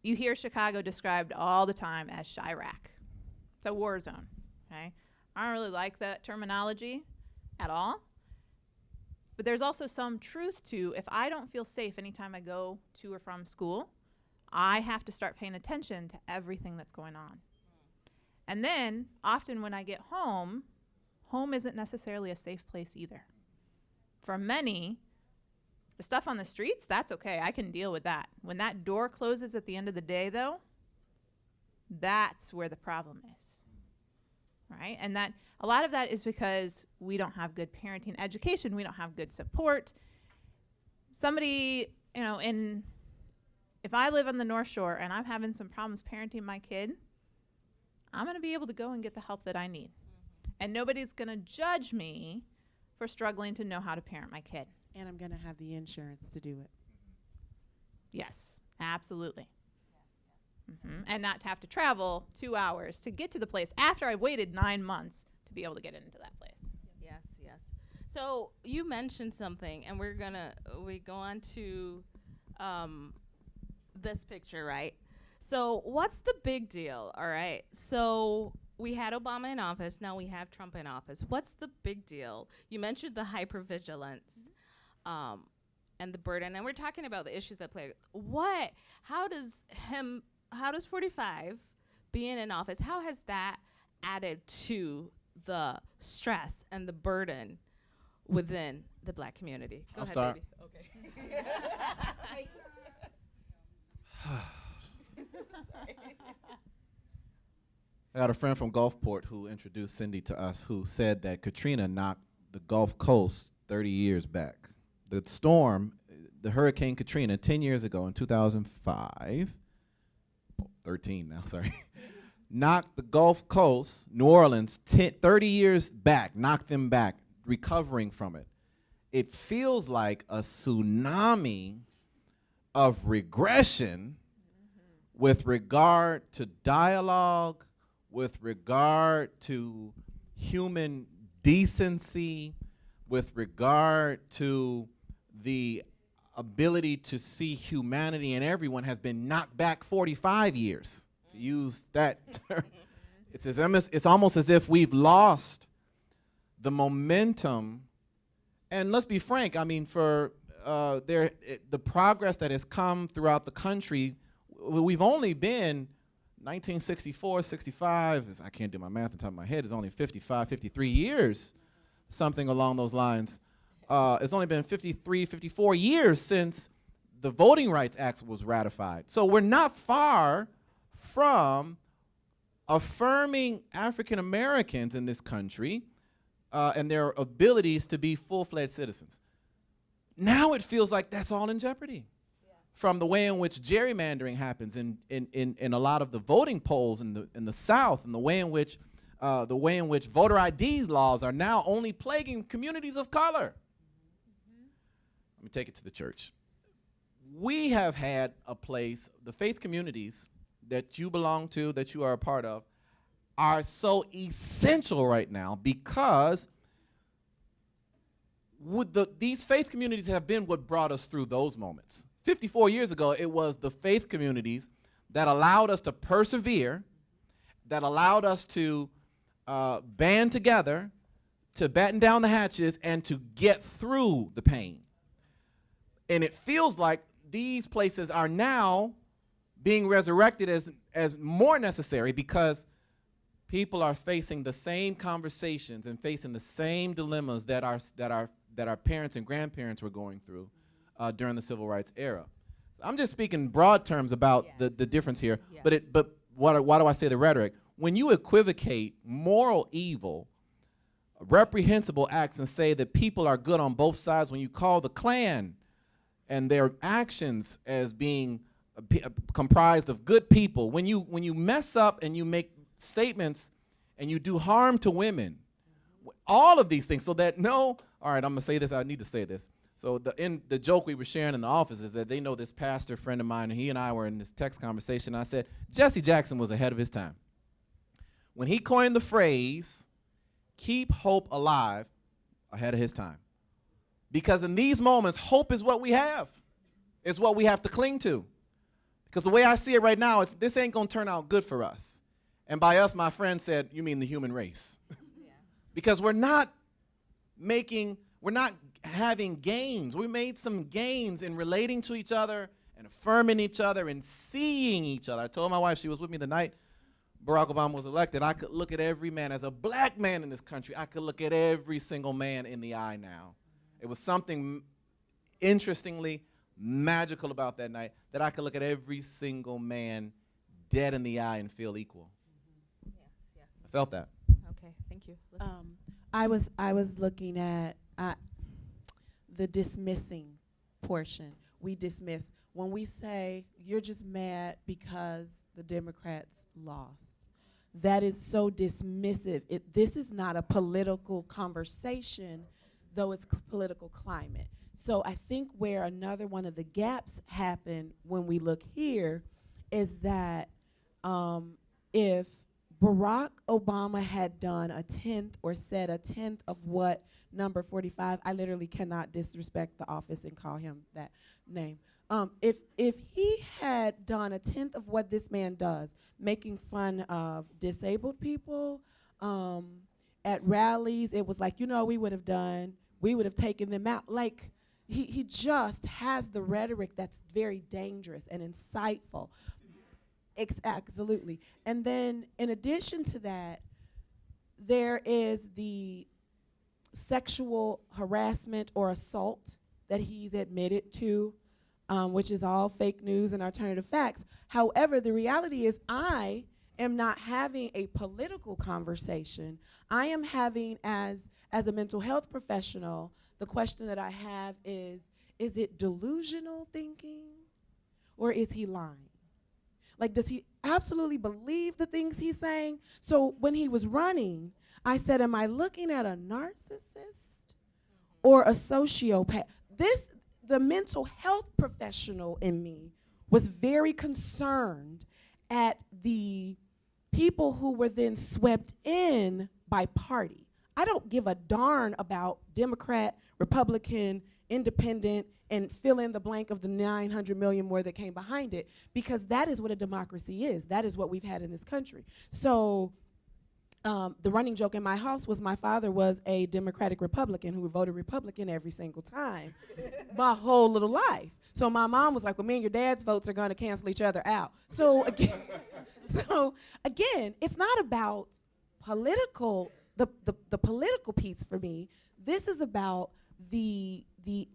You hear Chicago described all the time as Chirac. It's a war zone. Okay? I don't really like that terminology at all. But there's also some truth to if I don't feel safe anytime I go to or from school, I have to start paying attention to everything that's going on. And then often when I get home, home isn't necessarily a safe place either. For many, the stuff on the streets, that's okay. I can deal with that. When that door closes at the end of the day, though, that's where the problem is. Right? And that a lot of that is because we don't have good parenting education. We don't have good support. Somebody, you know, if I live on the North Shore and I'm having some problems parenting my kid, I'm going to be able to go and get the help that I need. And nobody's going to judge me for struggling to know how to parent my kid. And I'm going to have the insurance to do it. Yes, absolutely. And not to have to travel 2 hours to get to the place after I've waited 9 months to be able to get into that place. Yes, yes. So you mentioned something, and we go on to this picture, right? So what's the big deal? All right. So we had Obama in office. Now we have Trump in office. What's the big deal? You mentioned the hypervigilance and the burden, and we're talking about the issues that play. How does 45 being in office, how has that added to the stress and the burden within the Black community? Go I'll ahead, start. baby. Okay. Sorry. I got a friend from Gulfport who introduced Cindy to us, who said that Katrina knocked the Gulf Coast 30 years back. The storm, the Hurricane Katrina, 10 years ago in 2005, 13 now, sorry, knocked the Gulf Coast, New Orleans, 30 years back, knocked them back, recovering from it. It feels like a tsunami of regression with regard to dialogue, with regard to human decency, with regard to the ability to see humanity in everyone has been knocked back 45 years, to use that term. It's almost as if we've lost the momentum. And let's be frank, I mean, for the progress that has come throughout the country, we've only been 1964, 65, I can't do my math on top of my head, it's only 55, 53 years, something along those lines. It's only been 53, 54 years since the Voting Rights Act was ratified. So we're not far from affirming African Americans in this country and their abilities to be full-fledged citizens. Now it feels like that's all in jeopardy. From the way in which gerrymandering happens in a lot of the voting polls in the South, and the way in which voter ID laws are now only plaguing communities of color. Let me take it to the church. We have had a place, the faith communities that you belong to, that you are a part of, are so essential right now because these faith communities have been what brought us through those moments. 54 years ago, it was the faith communities that allowed us to persevere, that allowed us to band together, to batten down the hatches, and to get through the pain. And it feels like these places are now being resurrected as more necessary because people are facing the same conversations and facing the same dilemmas that our parents and grandparents were going through during the civil rights era. I'm just speaking broad terms about the difference here, but why do I say the rhetoric? When you equivocate moral evil, reprehensible acts, and say that people are good on both sides, when you call the Klan and their actions as being comprised of good people, when you mess up and you make statements and you do harm to women, all of these things, so that all right, I'm gonna say this, I need to say this. So the joke we were sharing in the office is that they know this pastor friend of mine, and he and I were in this text conversation. I said, Jesse Jackson was ahead of his time. When he coined the phrase, keep hope alive, ahead of his time. Because in these moments, hope is what we have. It's what we have to cling to. Because the way I see it right now, this ain't gonna turn out good for us. And by us, my friend said, you mean the human race. Because we're not having gains. We made some gains in relating to each other and affirming each other and seeing each other. I told my wife, she was with me the night Barack Obama was elected, I could look at every man, as a black man in this country, I could look at every single man in the eye now. It was something interestingly magical about that night, that I could look at every single man dead in the eye and feel equal. Yes, yes. I felt that. Okay, thank you. I was looking at the dismissing portion. We dismiss when we say you're just mad because the Democrats lost. That is so dismissive. This is not a political conversation, though it's political climate. So I think where another one of the gaps happen when we look here is that if Barack Obama had done a 10th or said a 10th of what number 45, I literally cannot disrespect the office and call him that name. If he had done a 10th of what this man does, making fun of disabled people at rallies, it was like, you know, we would have taken them out. Like, he just has the rhetoric that's very dangerous and insightful. Absolutely. And then in addition to that, there is the sexual harassment or assault that he's admitted to, which is all fake news and alternative facts. However, the reality is I am not having a political conversation. I am having, as a mental health professional, the question that I have is it delusional thinking or is he lying? Like, does he absolutely believe the things he's saying? So when he was running, I said, am I looking at a narcissist or a sociopath? The mental health professional in me was very concerned at the people who were then swept in by party. I don't give a darn about Democrat, Republican, Independent, and fill in the blank of the 900 million more that came behind it, because that is what a democracy is. That is what we've had in this country. So the running joke in my house was my father was a Democratic Republican who voted Republican every single time my whole little life. So my mom was like, well, me and your dad's votes are going to cancel each other out. So again, it's not about political, the political piece for me. This is about the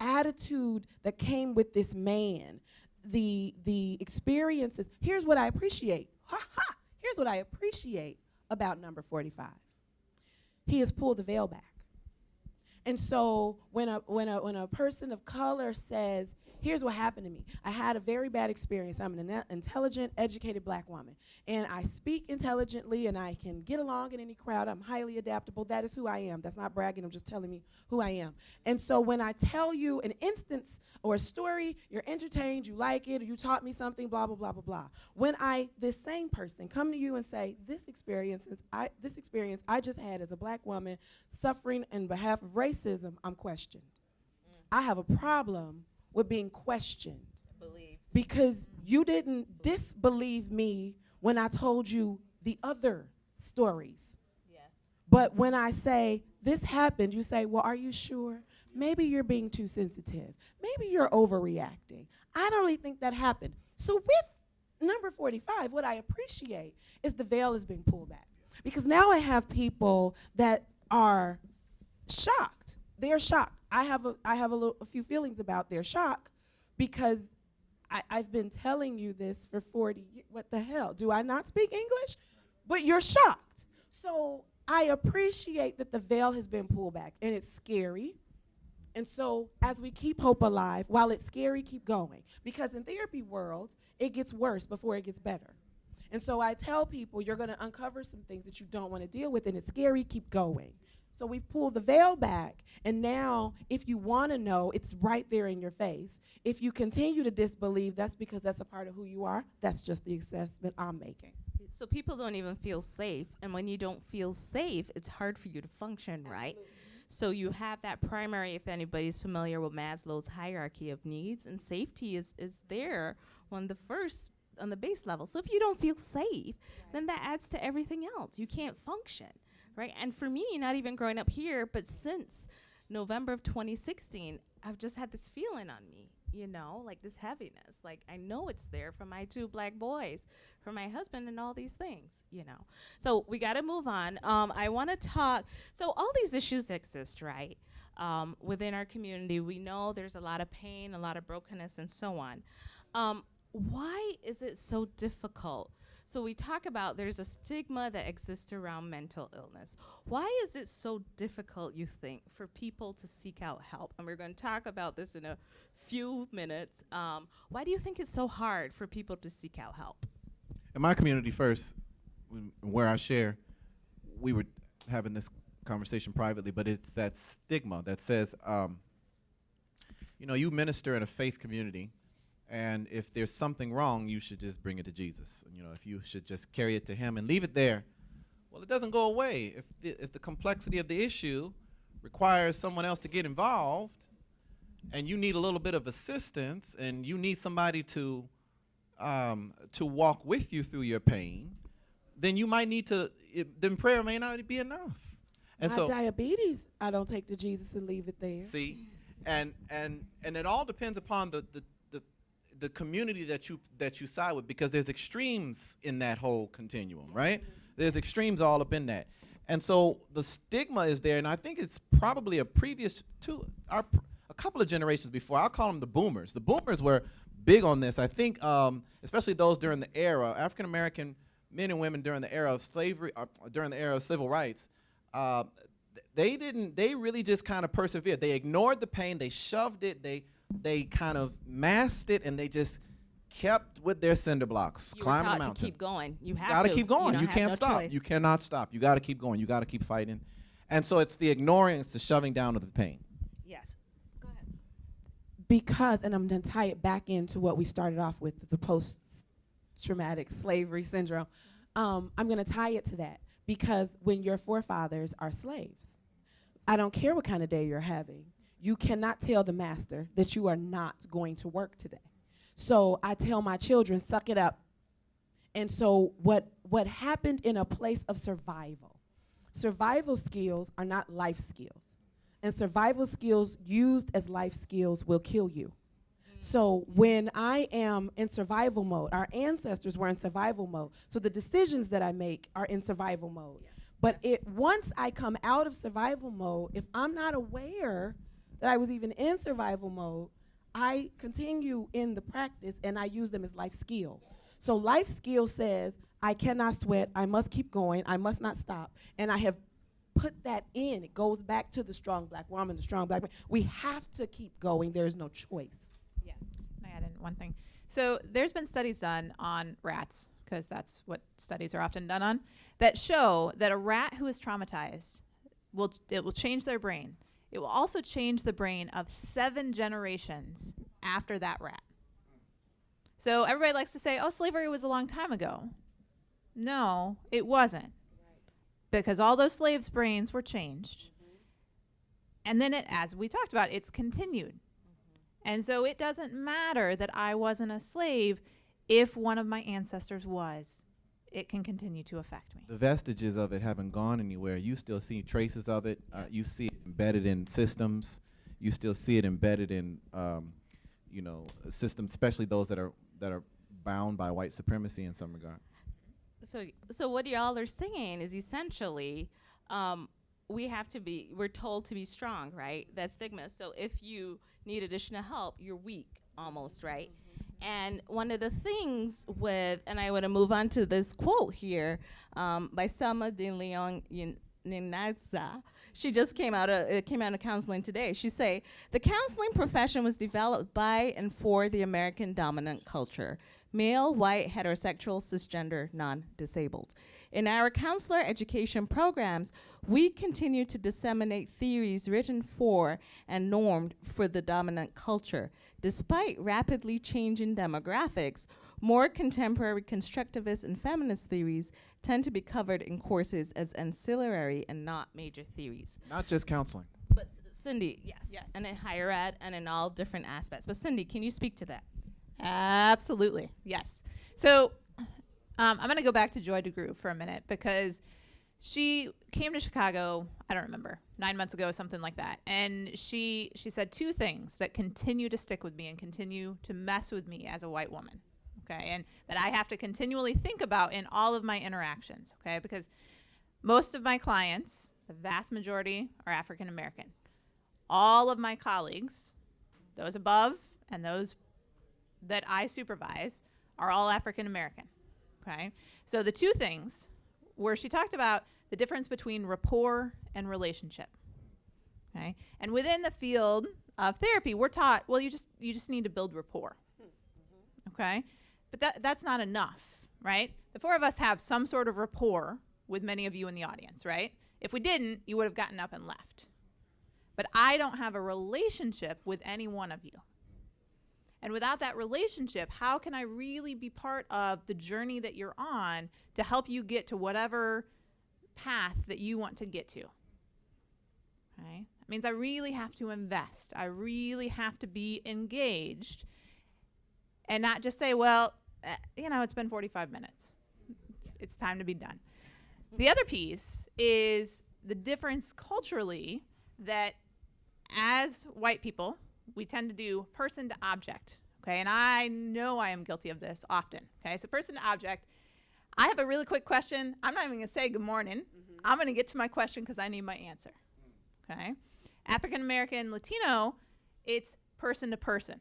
attitude that came with this man, the experiences. Here's what I appreciate. Here's what I appreciate about number 45. He has pulled the veil back. And so when a person of color says, here's what happened to me. I had a very bad experience. I'm an intelligent, educated black woman. And I speak intelligently and I can get along in any crowd. I'm highly adaptable. That is who I am. That's not bragging. I'm just telling you who I am. And so when I tell you an instance or a story, you're entertained, you like it, or you taught me something, blah, blah, blah, blah, blah. When this same person come to you and say, this experience I just had as a black woman suffering on behalf of racism, I'm questioned. I have a problem with being questioned. Believed. Because you didn't disbelieve me when I told you the other stories. Yes. But when I say this happened, you say, well, are you sure? Maybe you're being too sensitive. Maybe you're overreacting. I don't really think that happened. So with number 45, what I appreciate is the veil is being pulled back. Because now I have people that are shocked. They're shocked. I have a few feelings about their shock, because I've been telling you this for 40 years. What the hell? Do I not speak English? But you're shocked. So I appreciate that the veil has been pulled back, and it's scary. And so as we keep hope alive, while it's scary, keep going. Because in therapy world, it gets worse before it gets better. And so I tell people, you're going to uncover some things that you don't want to deal with, and it's scary, keep going. So we've pulled the veil back, and now if you want to know, it's right there in your face. If you continue to disbelieve, that's because that's a part of who you are. That's just the assessment I'm making. So people don't even feel safe, and when you don't feel safe, it's hard for you to function, right? Absolutely. So you have that primary, if anybody's familiar with Maslow's hierarchy of needs, and safety is there on the base level. So if you don't feel safe, then that adds to everything else. You can't function. Right? And for me, not even growing up here, but since November of 2016, I've just had this feeling on me. you know, like this heaviness. Like, I know it's there from my 2 black boys, from my husband, and all these things, you know. So we got to move on. I want to talk. So all these issues exist, right? Within our community, we know there's a lot of pain, a lot of brokenness, and so on. Why is it so difficult? So we talk about there's a stigma that exists around mental illness. Why is it so difficult, you think, for people to seek out help? And we're going to talk about this in a few minutes. Why do you think it's so hard for people to seek out help? In my community first, where I share, we were having this conversation privately, but it's that stigma that says, you know, you minister in a faith community, and if there's something wrong, you should just bring it to Jesus. And, you know, if you should just carry it to him and leave it there, well, it doesn't go away. If the complexity of the issue requires someone else to get involved, and you need a little bit of assistance, and you need somebody to walk with you through your pain, then you might need to, then prayer may not be enough. And my so diabetes, I don't take to Jesus and leave it there. See, and it all depends upon the community that you side with, because there's extremes in that whole continuum, right? There's extremes all up in that. And so the stigma is there, and I think it's probably a couple of generations before. I'll call them the boomers. The boomers were big on this. I think especially those during the era, African-American men and women during the era of slavery, during the era of civil rights, they really just kind of persevered. They ignored the pain, they shoved it, they kind of masked it, and they just kept with their cinder blocks, climbing the mountain. To keep going. You have gotta keep going. You can't no stop. choice. You cannot stop. You got to keep going. You got to keep fighting. And so it's the ignoring, it's the shoving down of the pain. Yes. Go ahead. Because, and I'm going to tie it back into what we started off with, the post-traumatic slavery syndrome. I'm going to tie it to that, because when your forefathers are slaves, I don't care what kind of day you're having, you cannot tell the master that you are not going to work today. So I tell my children, suck it up. And so what happened in a place of survival skills are not life skills. And survival skills used as life skills will kill you. So when I am in survival mode, our ancestors were in survival mode. So the decisions that I make are in survival mode. Yes. But once I come out of survival mode, if I'm not aware that I was even in survival mode, I continue in the practice and I use them as life skill. So life skill says, I cannot sweat, I must keep going, I must not stop. And I have put that in. It goes back to the strong black woman, the strong black man. We have to keep going. There's no choice. Yes. Can I add in one thing? So there's been studies done on rats, because that's what studies are often done on, that show that a rat who is traumatized, it will change their brain. It will also change the brain of 7 generations after that rat. So everybody likes to say, oh, slavery was a long time ago. No, it wasn't. Because all those slaves' brains were changed. And then as we talked about, it's continued. And so it doesn't matter that I wasn't a slave if one of my ancestors was. It can continue to affect me. The vestiges of it haven't gone anywhere. You still see traces of it. You see it embedded in systems. You still see it embedded in, systems, especially those that are bound by white supremacy in some regard. So what y'all are saying is essentially, we're told to be strong, right? That stigma. So if you need additional help, you're weak almost, right? And one of the things and I want to move on to this quote here by Selma de Leon Ninazza. She just came out of counseling today. She say, the counseling profession was developed by and for the American dominant culture. Male, white, heterosexual, cisgender, non-disabled. In our counselor education programs, we continue to disseminate theories written for and normed for the dominant culture. Despite rapidly changing demographics, more contemporary constructivist and feminist theories tend to be covered in courses as ancillary and not major theories. Not just counseling. But Cindy, yes, and in higher ed and in all different aspects. But Cindy, can you speak to that? Absolutely, yes. So I'm going to go back to Joy DeGruy for a minute, because she came to Chicago, I don't remember, 9 months ago, something like that. And she said two things that continue to stick with me and continue to mess with me as a white woman, okay? And that I have to continually think about in all of my interactions, okay? Because most of my clients, the vast majority, are African American. All of my colleagues, those above and those that I supervise, are all African American, okay? So the two things where she talked about the difference between rapport and relationship, okay? And within the field of therapy, we're taught, well, you just need to build rapport, okay? But that's not enough, right? The four of us have some sort of rapport with many of you in the audience, right? If we didn't, you would have gotten up and left. But I don't have a relationship with any one of you. And without that relationship, how can I really be part of the journey that you're on to help you get to whatever path that you want to get to? Okay? That means I really have to invest. I really have to be engaged and not just say, well, it's been 45 minutes. It's time to be done. The other piece is the difference culturally that as white people, we tend to do person to object, okay? And I know I am guilty of this often, okay? So person to object, I have a really quick question. I'm not even gonna say good morning. I'm gonna get to my question because I need my answer, okay? African American, Latino, it's person to person.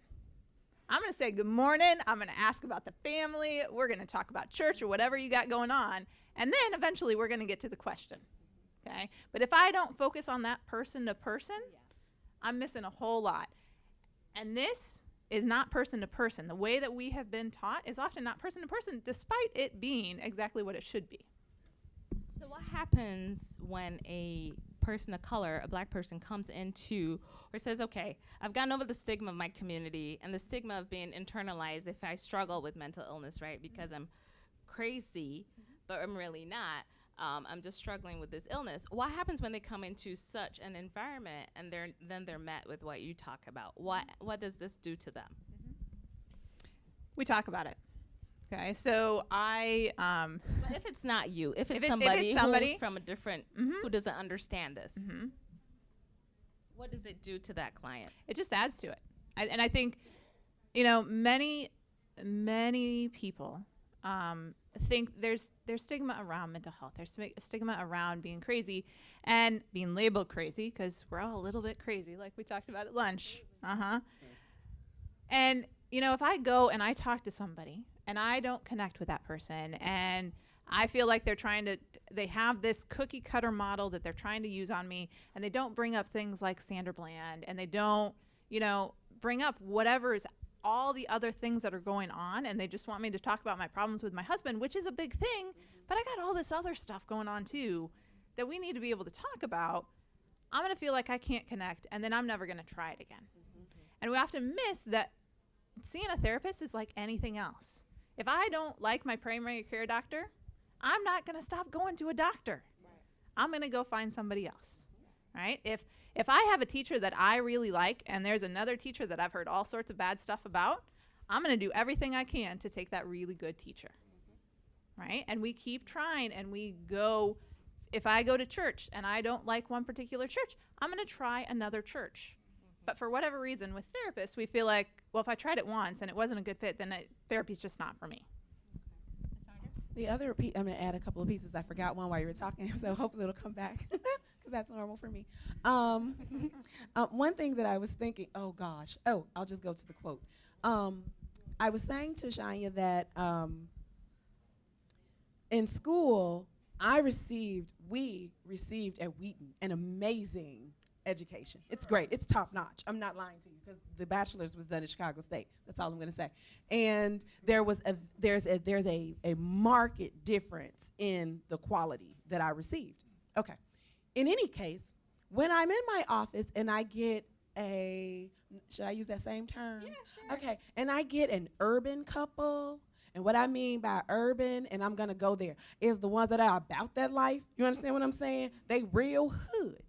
I'm gonna say good morning. I'm gonna ask about the family. We're gonna talk about church or whatever you got going on. And then eventually we're gonna get to the question, okay? But if I don't focus on that person to person, I'm missing a whole lot. And this is not person to person. The way that we have been taught is often not person to person, despite it being exactly what it should be. So what happens when a person of color, a black person, comes into or says, okay, I've gotten over the stigma of my community and the stigma of being internalized if I struggle with mental illness, right? Because I'm crazy, but I'm really not. I'm just struggling with this illness. What happens when they come into such an environment and then they're met with what you talk about? What does this do to them? We talk about it. Okay, so but if it's not you, if it's somebody who's from a different, who doesn't understand this, what does it do to that client? It just adds to it. And I think, many people think there's stigma around mental health. There's stigma around being crazy and being labeled crazy, because we're all a little bit crazy, like we talked about at lunch. And, if I go and I talk to somebody and I don't connect with that person and I feel like they have this cookie cutter model that they're trying to use on me, and they don't bring up things like Sandra Bland, and they don't, bring up whatever is all the other things that are going on, and they just want me to talk about my problems with my husband, which is a big thing, but I got all this other stuff going on too that we need to be able to talk about. I'm gonna feel like I can't connect, and then I'm never gonna try it again. And we often miss that seeing a therapist is like anything else. If I don't like my primary care doctor, I'm not gonna stop going to a doctor. I'm gonna go find somebody else, right? If I have a teacher that I really like and there's another teacher that I've heard all sorts of bad stuff about, I'm gonna do everything I can to take that really good teacher, right? And we keep trying, and we go, if I go to church and I don't like one particular church, I'm gonna try another church. But for whatever reason with therapists, we feel like, well, if I tried it once and it wasn't a good fit, then therapy's just not for me. The other piece, I'm going to add a couple of pieces. I forgot one while you were talking, so hopefully it'll come back, because that's normal for me. One thing that I was thinking, I'll just go to the quote. I was saying to Shania that in school, we received at Wheaton an amazing education. It's great. It's top notch. I'm not lying to you, because the bachelor's was done at Chicago State. That's all I'm going to say. And there's a marked difference in the quality that I received. Okay. In any case, when I'm in my office and I get should I use that same term? Yeah, sure. Okay. And I get an urban couple. And what I mean by urban, and I'm going to go there, is the ones that are about that life. You understand what I'm saying? They real hood.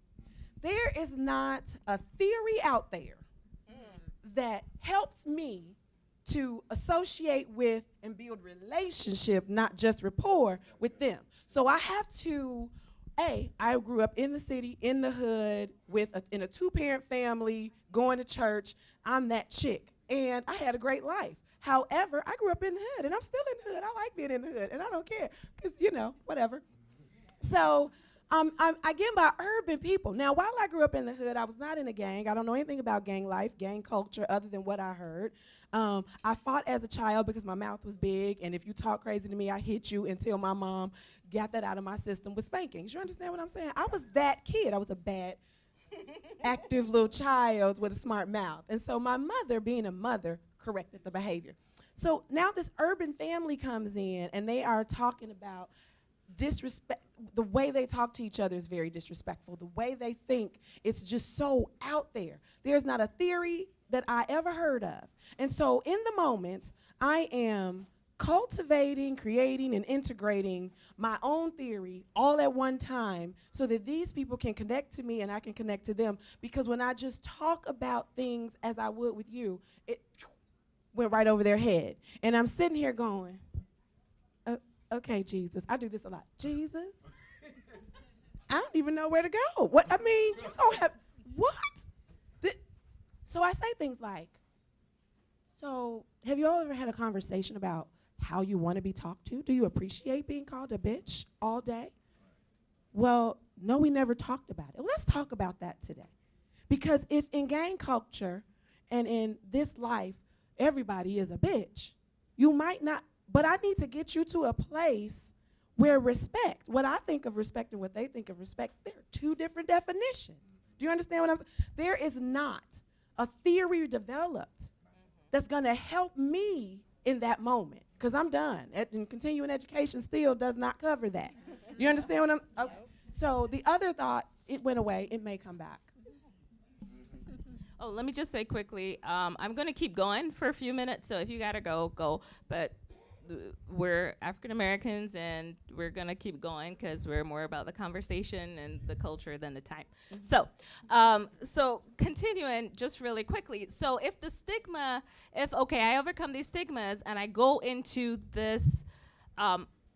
There is not a theory out there that helps me to associate with and build relationship, not just rapport with them. So I have to I grew up in the city, in the hood, in a 2-parent family, going to church. I'm that chick, and I had a great life. However, I grew up in the hood, and I'm still in the hood. I like being in the hood, and I don't care, because, whatever. So I get by urban people. Now, while I grew up in the hood, I was not in a gang. I don't know anything about gang life, gang culture, other than what I heard. I fought as a child because my mouth was big, and if you talk crazy to me, I hit you until my mom got that out of my system with spankings. You understand what I'm saying? I was that kid. I was a bad, active little child with a smart mouth. And so my mother, being a mother, corrected the behavior. So now this urban family comes in, and they are talking about disrespect. The way they talk to each other is very disrespectful. The way they think, it's just so out there. There's not a theory that I ever heard of. And so in the moment, I am cultivating, creating, and integrating my own theory all at one time so that these people can connect to me and I can connect to them. Because when I just talk about things as I would with you, it went right over their head. And I'm sitting here going, okay, Jesus. I do this a lot. Jesus, I don't even know where to go. What? I mean, you don't have, what? So I say things like, so have you all ever had a conversation about how you want to be talked to? Do you appreciate being called a bitch all day? Well, no, we never talked about it. Well, let's talk about that today. Because if in gang culture and in this life, everybody is a bitch, you might not, but I need to get you to a place where respect, what I think of respect and what they think of respect, there are 2 different definitions. Do you understand what I'm saying? There is not a theory developed that's gonna help me in that moment, because I'm done. And continuing education still does not cover that. You understand what I'm, okay. So the other thought, it went away, it may come back. Oh, let me just say quickly, I'm gonna keep going for a few minutes, so if you gotta go, go. But we're African Americans, and we're gonna keep going because we're more about the conversation and the culture than the time. So continuing just really quickly. So if the stigma, I overcome these stigmas and I go into this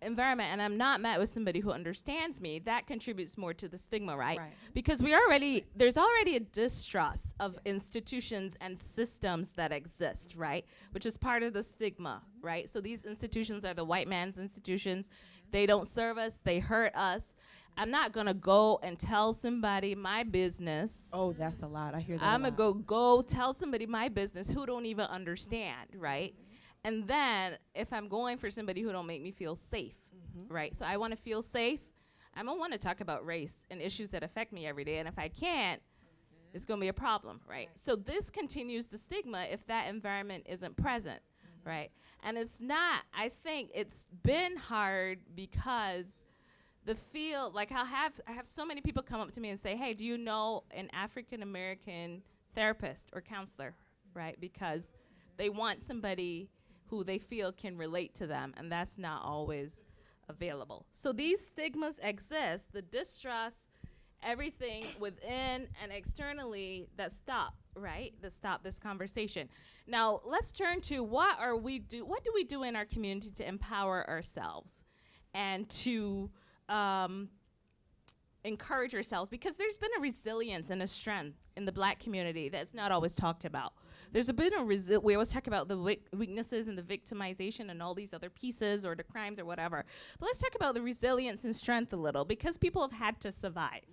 environment and I'm not met with somebody who understands me, that contributes more to the stigma, right? Because there's already a distrust of institutions and systems that exist, right? Which is part of the stigma, right? So these institutions are the white man's institutions. They don't serve us, they hurt us. I'm not gonna go and tell somebody my business. Oh, that's a lot, I hear that I'm gonna go tell somebody my business who don't even understand, right? And then if I'm going for somebody who don't make me feel safe, right? So I want to feel safe. I don't want to talk about race and issues that affect me every day. And if I can't, it's going to be a problem, right? So this continues the stigma if that environment isn't present, right? And it's not, I think it's been hard because the field, like I have so many people come up to me and say, hey, do you know an African-American therapist or counselor, right? Because they want somebody who they feel can relate to them, and that's not always available. So these stigmas exist, the distrust, everything within and externally that stop, right? That stop this conversation. Now, let's turn to what do we do in our community to empower ourselves and to encourage ourselves, because there's been a resilience and a strength in the Black community that's not always talked about. There's a bit of we always talk about the weaknesses and the victimization and all these other pieces or the crimes or whatever. But let's talk about the resilience and strength a little, because people have had to survive.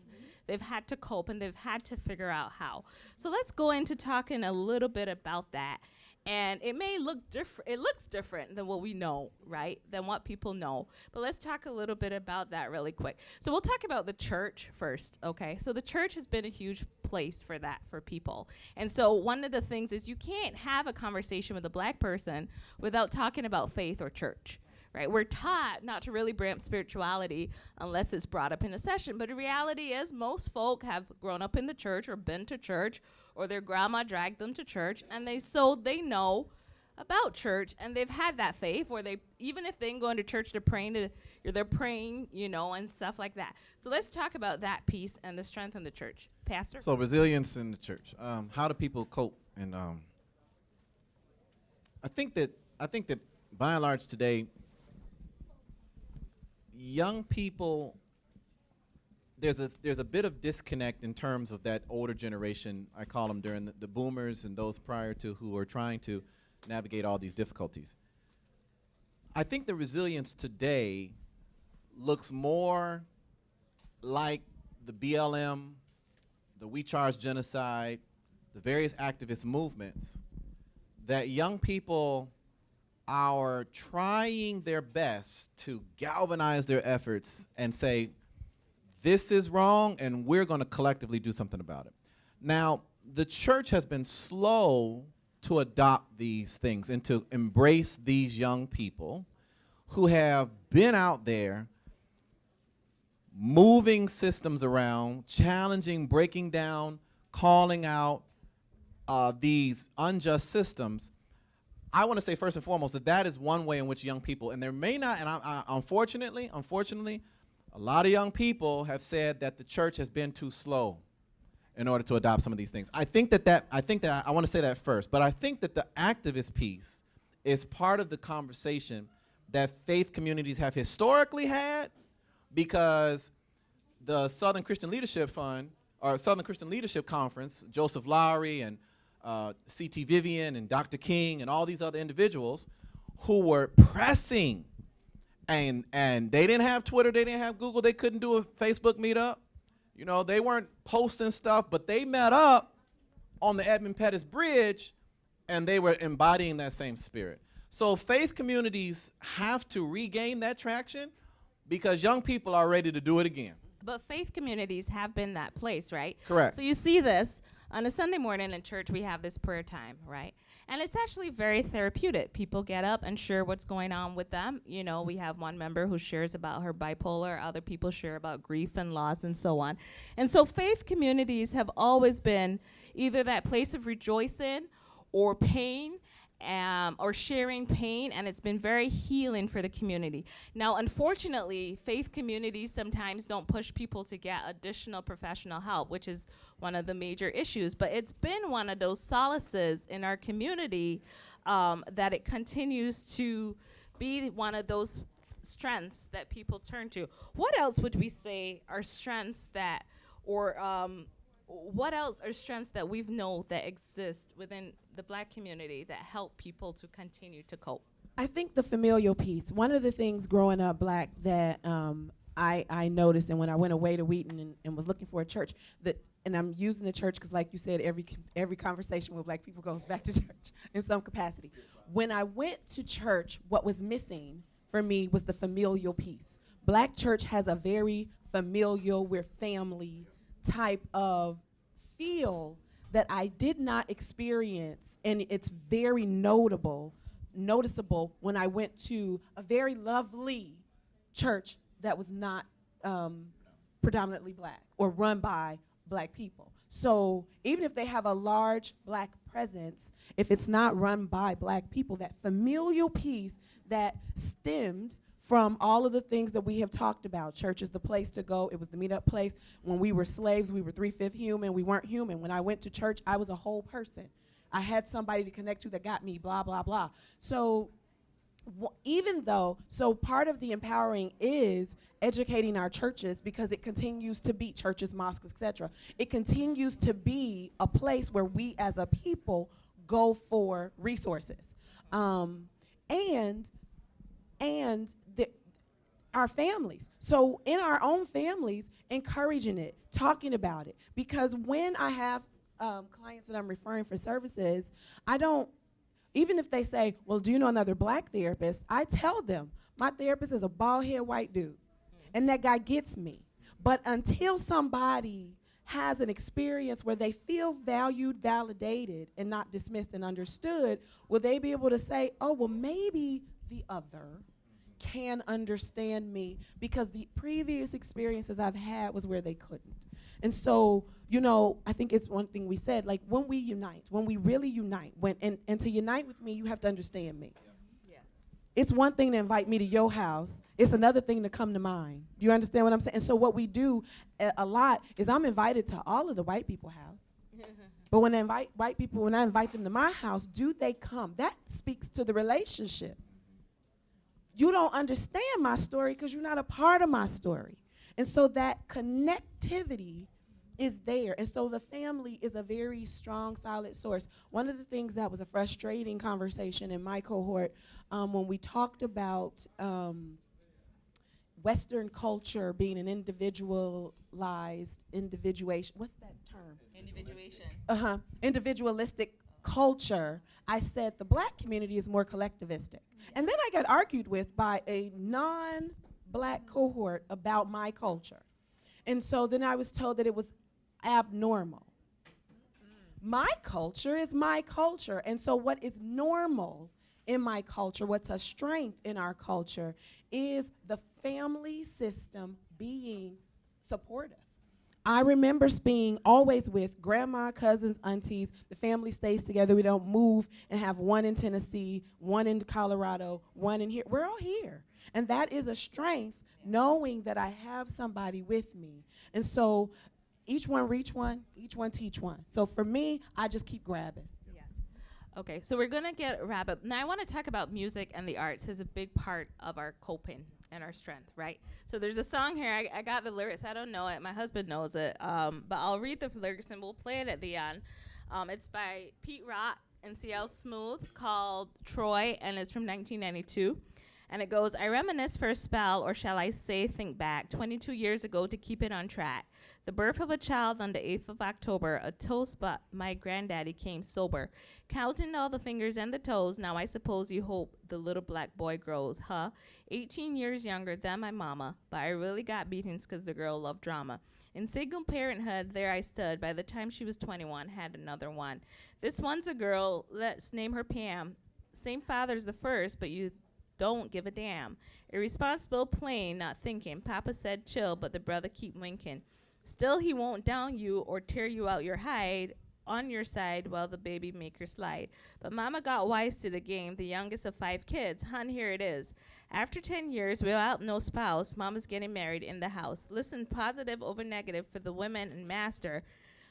They've had to cope and they've had to figure out how. So let's go into talking a little bit about that. And it may look different, it looks different than what we know, right? Than what people know. But let's talk a little bit about that really quick. So we'll talk about the church first, okay? So the church has been a huge place for that, for people. And so one of the things is you can't have a conversation with a Black person without talking about faith or church, right? We're taught not to really bring up spirituality unless it's brought up in a session. But the reality is most folk have grown up in the church or been to church, or their grandma dragged them to church, and they know about church, and they've had that faith, or even if they ain't going to church, they're praying, you know, and stuff like that. So let's talk about that piece and the strength in the church. Pastor? So resilience in the church. How do people cope? And I think that by and large today, young people there's a bit of disconnect in terms of that older generation, I call them during the boomers and those prior to, who are trying to navigate all these difficulties. I think the resilience today looks more like the BLM, the We Charge Genocide, the various activist movements, that young people are trying their best to galvanize their efforts and say, this is wrong, and we're going to collectively do something about it. Now, the church has been slow to adopt these things and to embrace these young people who have been out there moving systems around, challenging, breaking down, calling out these unjust systems. I want to say first and foremost that that is one way in which young people, and there may not, and unfortunately, a lot of young people have said that the church has been too slow in order to adopt some of these things. I want to say that first, but I think that the activist piece is part of the conversation that faith communities have historically had, because the Southern Christian Leadership Fund, or Southern Christian Leadership Conference, Joseph Lowry and C.T. Vivian and Dr. King and all these other individuals who were pressing, and they didn't have Twitter, they didn't have Google, they couldn't do a Facebook meetup. You know, they weren't posting stuff, but they met up on the Edmund Pettus Bridge and they were embodying that same spirit. So faith communities have to regain that traction because young people are ready to do it again. But faith communities have been that place, right? Correct. So you see this on a Sunday morning in church, we have this prayer time, right? And it's actually very therapeutic. People get up and share what's going on with them. You know, we have one member who shares about her bipolar, other people share about grief and loss and so on. And so faith communities have always been either that place of rejoicing or pain, or sharing pain, and it's been very healing for the community. Now, unfortunately, faith communities sometimes don't push people to get additional professional help, which is one of the major issues, but it's been one of those solaces in our community that it continues to be one of those strengths that people turn to. What else would we say are strengths that, or what else are strengths that we've known that exist within the Black community that help people to continue to cope? I think the familial piece. One of the things growing up Black that I noticed, and when I went away to Wheaton and was looking for a church, and I'm using the church because, like you said, every conversation with Black people goes back to church in some capacity. When I went to church, what was missing for me was the familial piece. Black church has a very familial, we're family type of feel that I did not experience, and it's very noticeable when I went to a very lovely church that was not predominantly Black or run by Black people. So even if they have a large Black presence, if it's not run by Black people, that familial piece that stemmed from all of the things that we have talked about. Church is the place to go. It was the meetup place. When we were slaves, we were 3/5 human. We weren't human. When I went to church, I was a whole person. I had somebody to connect to that got me, blah, blah, blah. So so part of the empowering is educating our churches, because it continues to be churches, mosques, etc. It continues to be a place where we as a people go for resources. And our families. So in our own families, encouraging it, talking about it. Because when I have clients that I'm referring for services, even if they say, well, do you know another Black therapist? I tell them, my therapist is a bald-headed white dude. And that guy gets me. But until somebody has an experience where they feel valued, validated, and not dismissed and understood, will they be able to say, oh, well, maybe the other can understand me, because the previous experiences I've had was where they couldn't. And so, you know, I think it's one thing we said, like when we unite, when we really unite, and to unite with me, you have to understand me. Yes. It's one thing to invite me to your house. It's another thing to come to mine. Do you understand what I'm saying? And so what we do a lot is I'm invited to all of the white people's house. But when I invite white people, when I invite them to my house, do they come? That speaks to the relationship. You don't understand my story because you're not a part of my story. And so that connectivity is there. And so the family is a very strong, solid source. One of the things that was a frustrating conversation in my cohort when we talked about Western culture being an individualized individuation. What's that term? Individuation. Individualistic culture. I said the Black community is more collectivistic. And then I got argued with by a non-Black cohort about my culture. And so then I was told that it was abnormal. My culture is my culture. And so what is normal in my culture, what's a strength in our culture, is the family system being supportive. I remember being always with grandma, cousins, aunties. The family stays together. We don't move and have one in Tennessee, one in Colorado, one in here. We're all here. And that is a strength, knowing that I have somebody with me. And so each one reach one, each one teach one. So for me, I just keep grabbing. Okay, so we're gonna wrap up. Now I wanna talk about music and the arts as a big part of our coping and our strength, right? So there's a song here, I got the lyrics, I don't know it, my husband knows it, but I'll read the lyrics and we'll play it at the end. It's by Pete Rock and CL Smooth, called Troy, and it's from 1992. And it goes, I reminisce for a spell, or shall I say think back, 22 years ago to keep it on track. The birth of a child on the 8th of October, a toast, but my granddaddy came sober. Counting all the fingers and the toes, now I suppose you hope the little black boy grows, huh? 18 years younger than my mama, but I really got beatings 'cause the girl loved drama. In single parenthood, there I stood. By the time she was 21, had another one. This one's a girl, let's name her Pam. Same father's the first, but you don't give a damn. Irresponsible, plain, not thinking. Papa said chill, but the brother keep winking. Still he won't down you or tear you out your hide on your side while the baby maker slide. But mama got wise to the game, the youngest of 5 kids. Hun, here it is. After 10 years without no spouse, mama's getting married in the house. Listen, positive over negative for the women and master.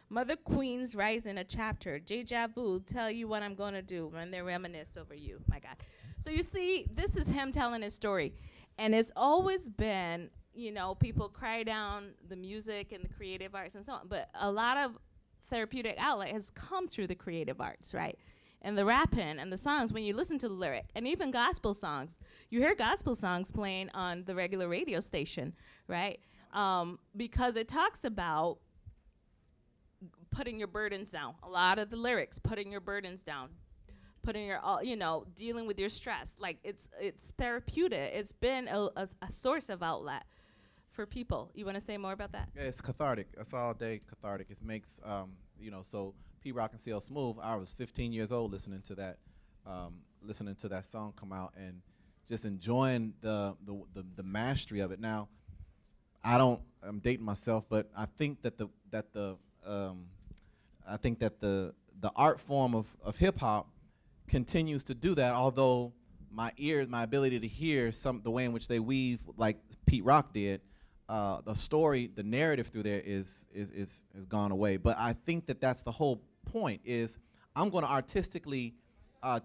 Mother Queen's rising a chapter. Deja vu, tell you what I'm gonna do when they reminisce over you. My God. So you see, this is him telling his story. And it's always been, you know, people cry down the music and the creative arts and so on, but a lot of therapeutic outlet has come through the creative arts, right? And the rapping and the songs, when you listen to the lyric, and even gospel songs, you hear gospel songs playing on the regular radio station, right? Because it talks about putting your burdens down. A lot of the lyrics, putting your burdens down, putting your, dealing with your stress. Like it's therapeutic. It's been a source of outlet for people. You want to say more about that? Yeah, it's cathartic. It's all day cathartic. It makes, so P Rock and CL Smooth, I was 15 years old listening to that song come out and just enjoying the mastery of it. Now, I'm dating myself, but I think that the art form of hip hop continues to do that, although my ability to hear the way in which they weave, like Pete Rock did, the story, the narrative through there is gone away. But I think that's the whole point, is I'm going to artistically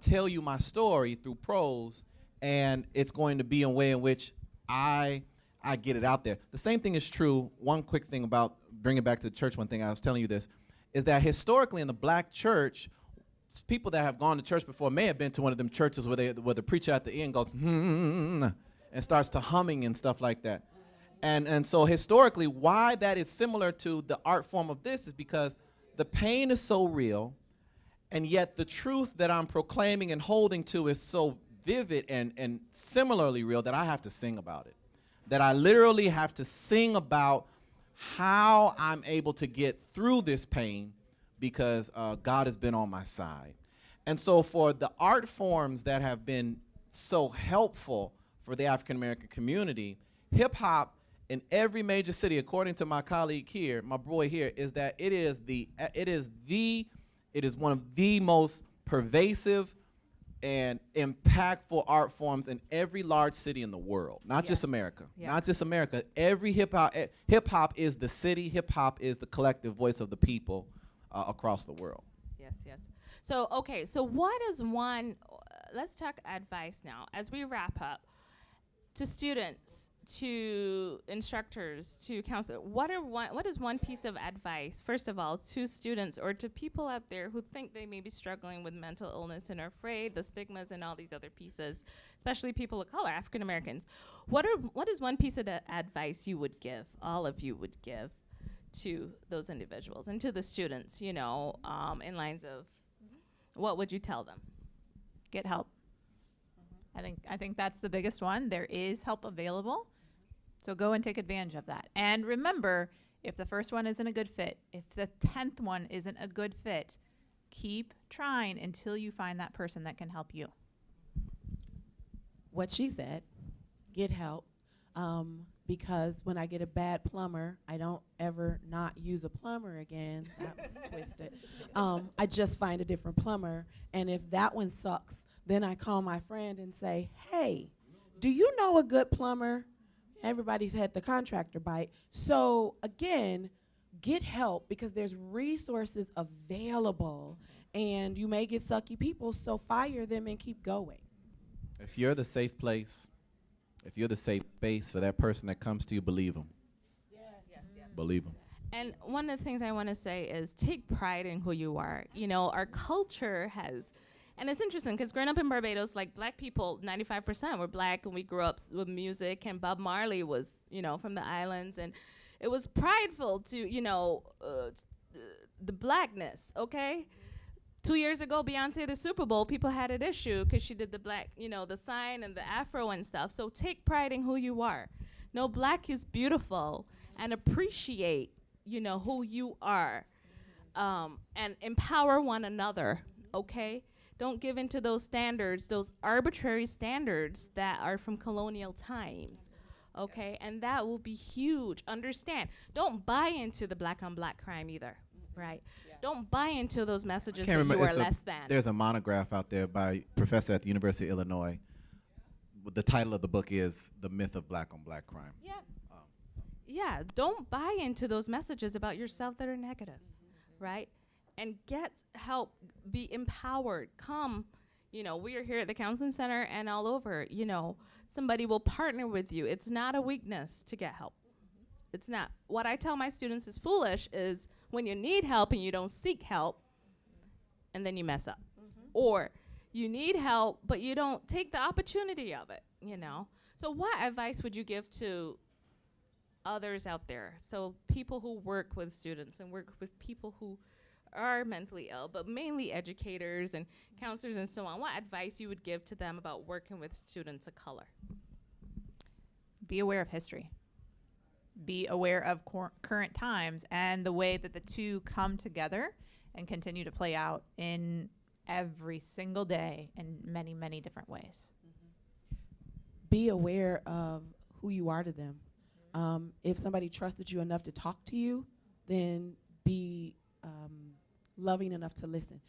tell you my story through prose, and it's going to be a way in which I get it out there. The same thing is true. One quick thing about bringing back to the church, one thing I was telling you this, is that historically in the Black church, people that have gone to church before may have been to one of them churches where the preacher at the end goes, and starts to humming and stuff like that. And so historically, why that is similar to the art form of this is because the pain is so real, and yet the truth that I'm proclaiming and holding to is so vivid and similarly real that I have to sing about it. That I literally have to sing about how I'm able to get through this pain because God has been on my side. And so for the art forms that have been so helpful for the African American community, hip hop in every major city, according to my colleague here, my boy here, is that it is one of the most pervasive and impactful art forms in every large city in the world, not just America. Not just America. Every hip hop is the city. Hip hop is the collective voice of the people across the world. Yes. So okay, so what is one? Let's talk advice now as we wrap up to students to instructors, to counselors, what is one piece of advice, first of all, to students or to people out there who think they may be struggling with mental illness and are afraid, the stigmas and all these other pieces, especially people of color, African Americans? What is one piece of advice you would give, all of you would give, to those individuals and to the students, you know, in lines of, what would you tell them? Get help. I think that's the biggest one. There is help available. So go and take advantage of that. And remember, if the first one isn't a good fit, if the 10th one isn't a good fit, keep trying until you find that person that can help you. What she said, get help. Because when I get a bad plumber, I don't ever not use a plumber again. That was twisted. I just find a different plumber. And if that one sucks, then I call my friend and say, hey, do you know a good plumber? Everybody's had the contractor bite. So again, get help because there's resources available and you may get sucky people, so fire them and keep going. If you're the safe place, if you're the safe space for that person that comes to you, believe them. Yes. Believe them. And one of the things I want to say is take pride in who you are. You know, our culture has, and it's interesting because growing up in Barbados, like black people, 95% were black, and we grew up with music, and Bob Marley was, you know, from the islands, and it was prideful to, you know, the blackness, okay? 2 years ago, Beyonce, the Super Bowl, people had an issue because she did the black, you know, the sign and the afro and stuff. So take pride in who you are. No, black is beautiful, and appreciate, you know, who you are, and empower one another, okay? Don't give into those standards, those arbitrary standards that are from colonial times, okay? And that will be huge. Understand, don't buy into the black on black crime either, right? Don't buy into those messages that you are less than. There's a monograph out there by a professor at the University of Illinois. The title of the book is The Myth of Black on Black Crime. Yeah. Yeah, don't buy into those messages about yourself that are negative, right? And get help, be empowered, come, you know, we are here at the Counseling Center and all over, you know, somebody will partner with you. It's not a weakness to get help. It's not. What I tell my students is foolish is when you need help and you don't seek help, and then you mess up. Or you need help, but you don't take the opportunity of it, you know? So what advice would you give to others out there? So people who work with students and work with people who are mentally ill, but mainly educators and counselors and so on, what advice you would give to them about working with students of color? Be aware of history. Be aware of current times and the way that the two come together and continue to play out in every single day in many, many different ways. Be aware of who you are to them. If somebody trusted you enough to talk to you, then be loving enough to listen.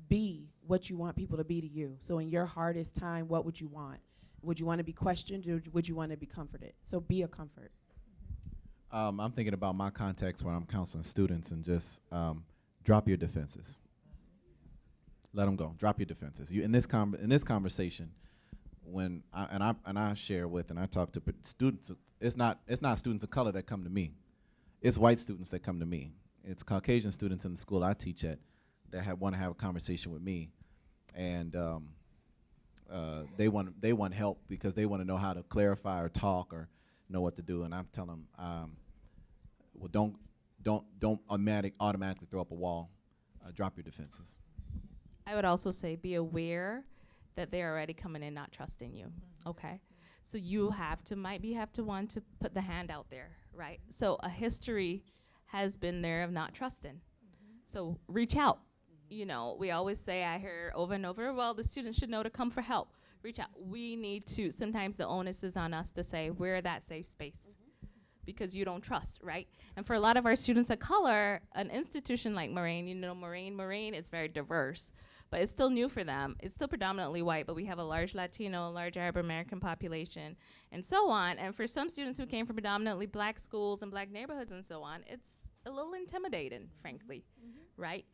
Be what you want people to be to you. So in your hardest time, what would you want? Would you want to be questioned, or would you want to be comforted? So be a comfort. I'm thinking about my context when I'm counseling students, and just drop your defenses. Let them go. Drop your defenses. You in this conversation, when I share with and I talk to students, it's not students of color that come to me. It's white students that come to me. It's Caucasian students in the school I teach at that want to have a conversation with me, and they want help because they want to know how to clarify or talk or know what to do. And I'm telling them, well, don't automatically throw up a wall. Drop your defenses. I would also say be aware that they're already coming in not trusting you, okay? So you have to want to put the hand out there, right? So a history has been there of not trusting. So reach out. You know, we always say, I hear over and over, well, the students should know to come for help. Reach out. We need to, sometimes the onus is on us to say, we're that safe space because you don't trust, right? And for a lot of our students of color, an institution like Moraine, you know, Moraine is very diverse, but it's still new for them. It's still predominantly white, but we have a large Latino, large Arab American population, and so on. And for some students who came from predominantly black schools and black neighborhoods and so on, it's a little intimidating, frankly, right?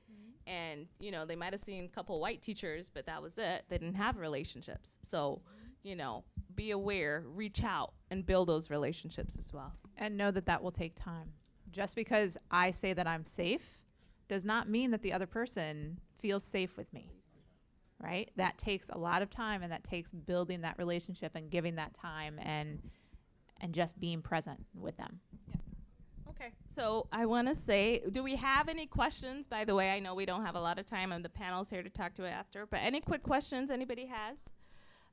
And, you know, they might have seen a couple white teachers, but that was it. They didn't have relationships. So, you know, be aware, reach out, and build those relationships as well. And know that that will take time. Just because I say that I'm safe does not mean that the other person feels safe with me, right? That takes a lot of time, and that takes building that relationship and giving that time and just being present with them. Yes. Okay, so I want to say, do we have any questions? By the way, I know we don't have a lot of time, and the panel's here to talk to it after, but any quick questions anybody has?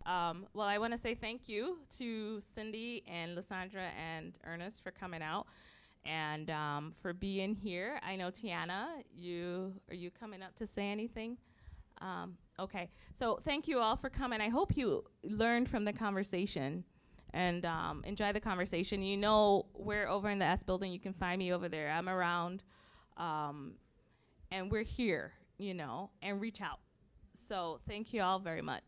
Well, I want to say thank you to Cindy and Lysandra and Ernest for coming out and for being here. I know Tiana, are you coming up to say anything? Okay, so thank you all for coming. I hope you learned from the conversation and enjoy the conversation. You know, we're over in the S building. You can find me over there. I'm around, and we're here, you know, and reach out. So thank you all very much.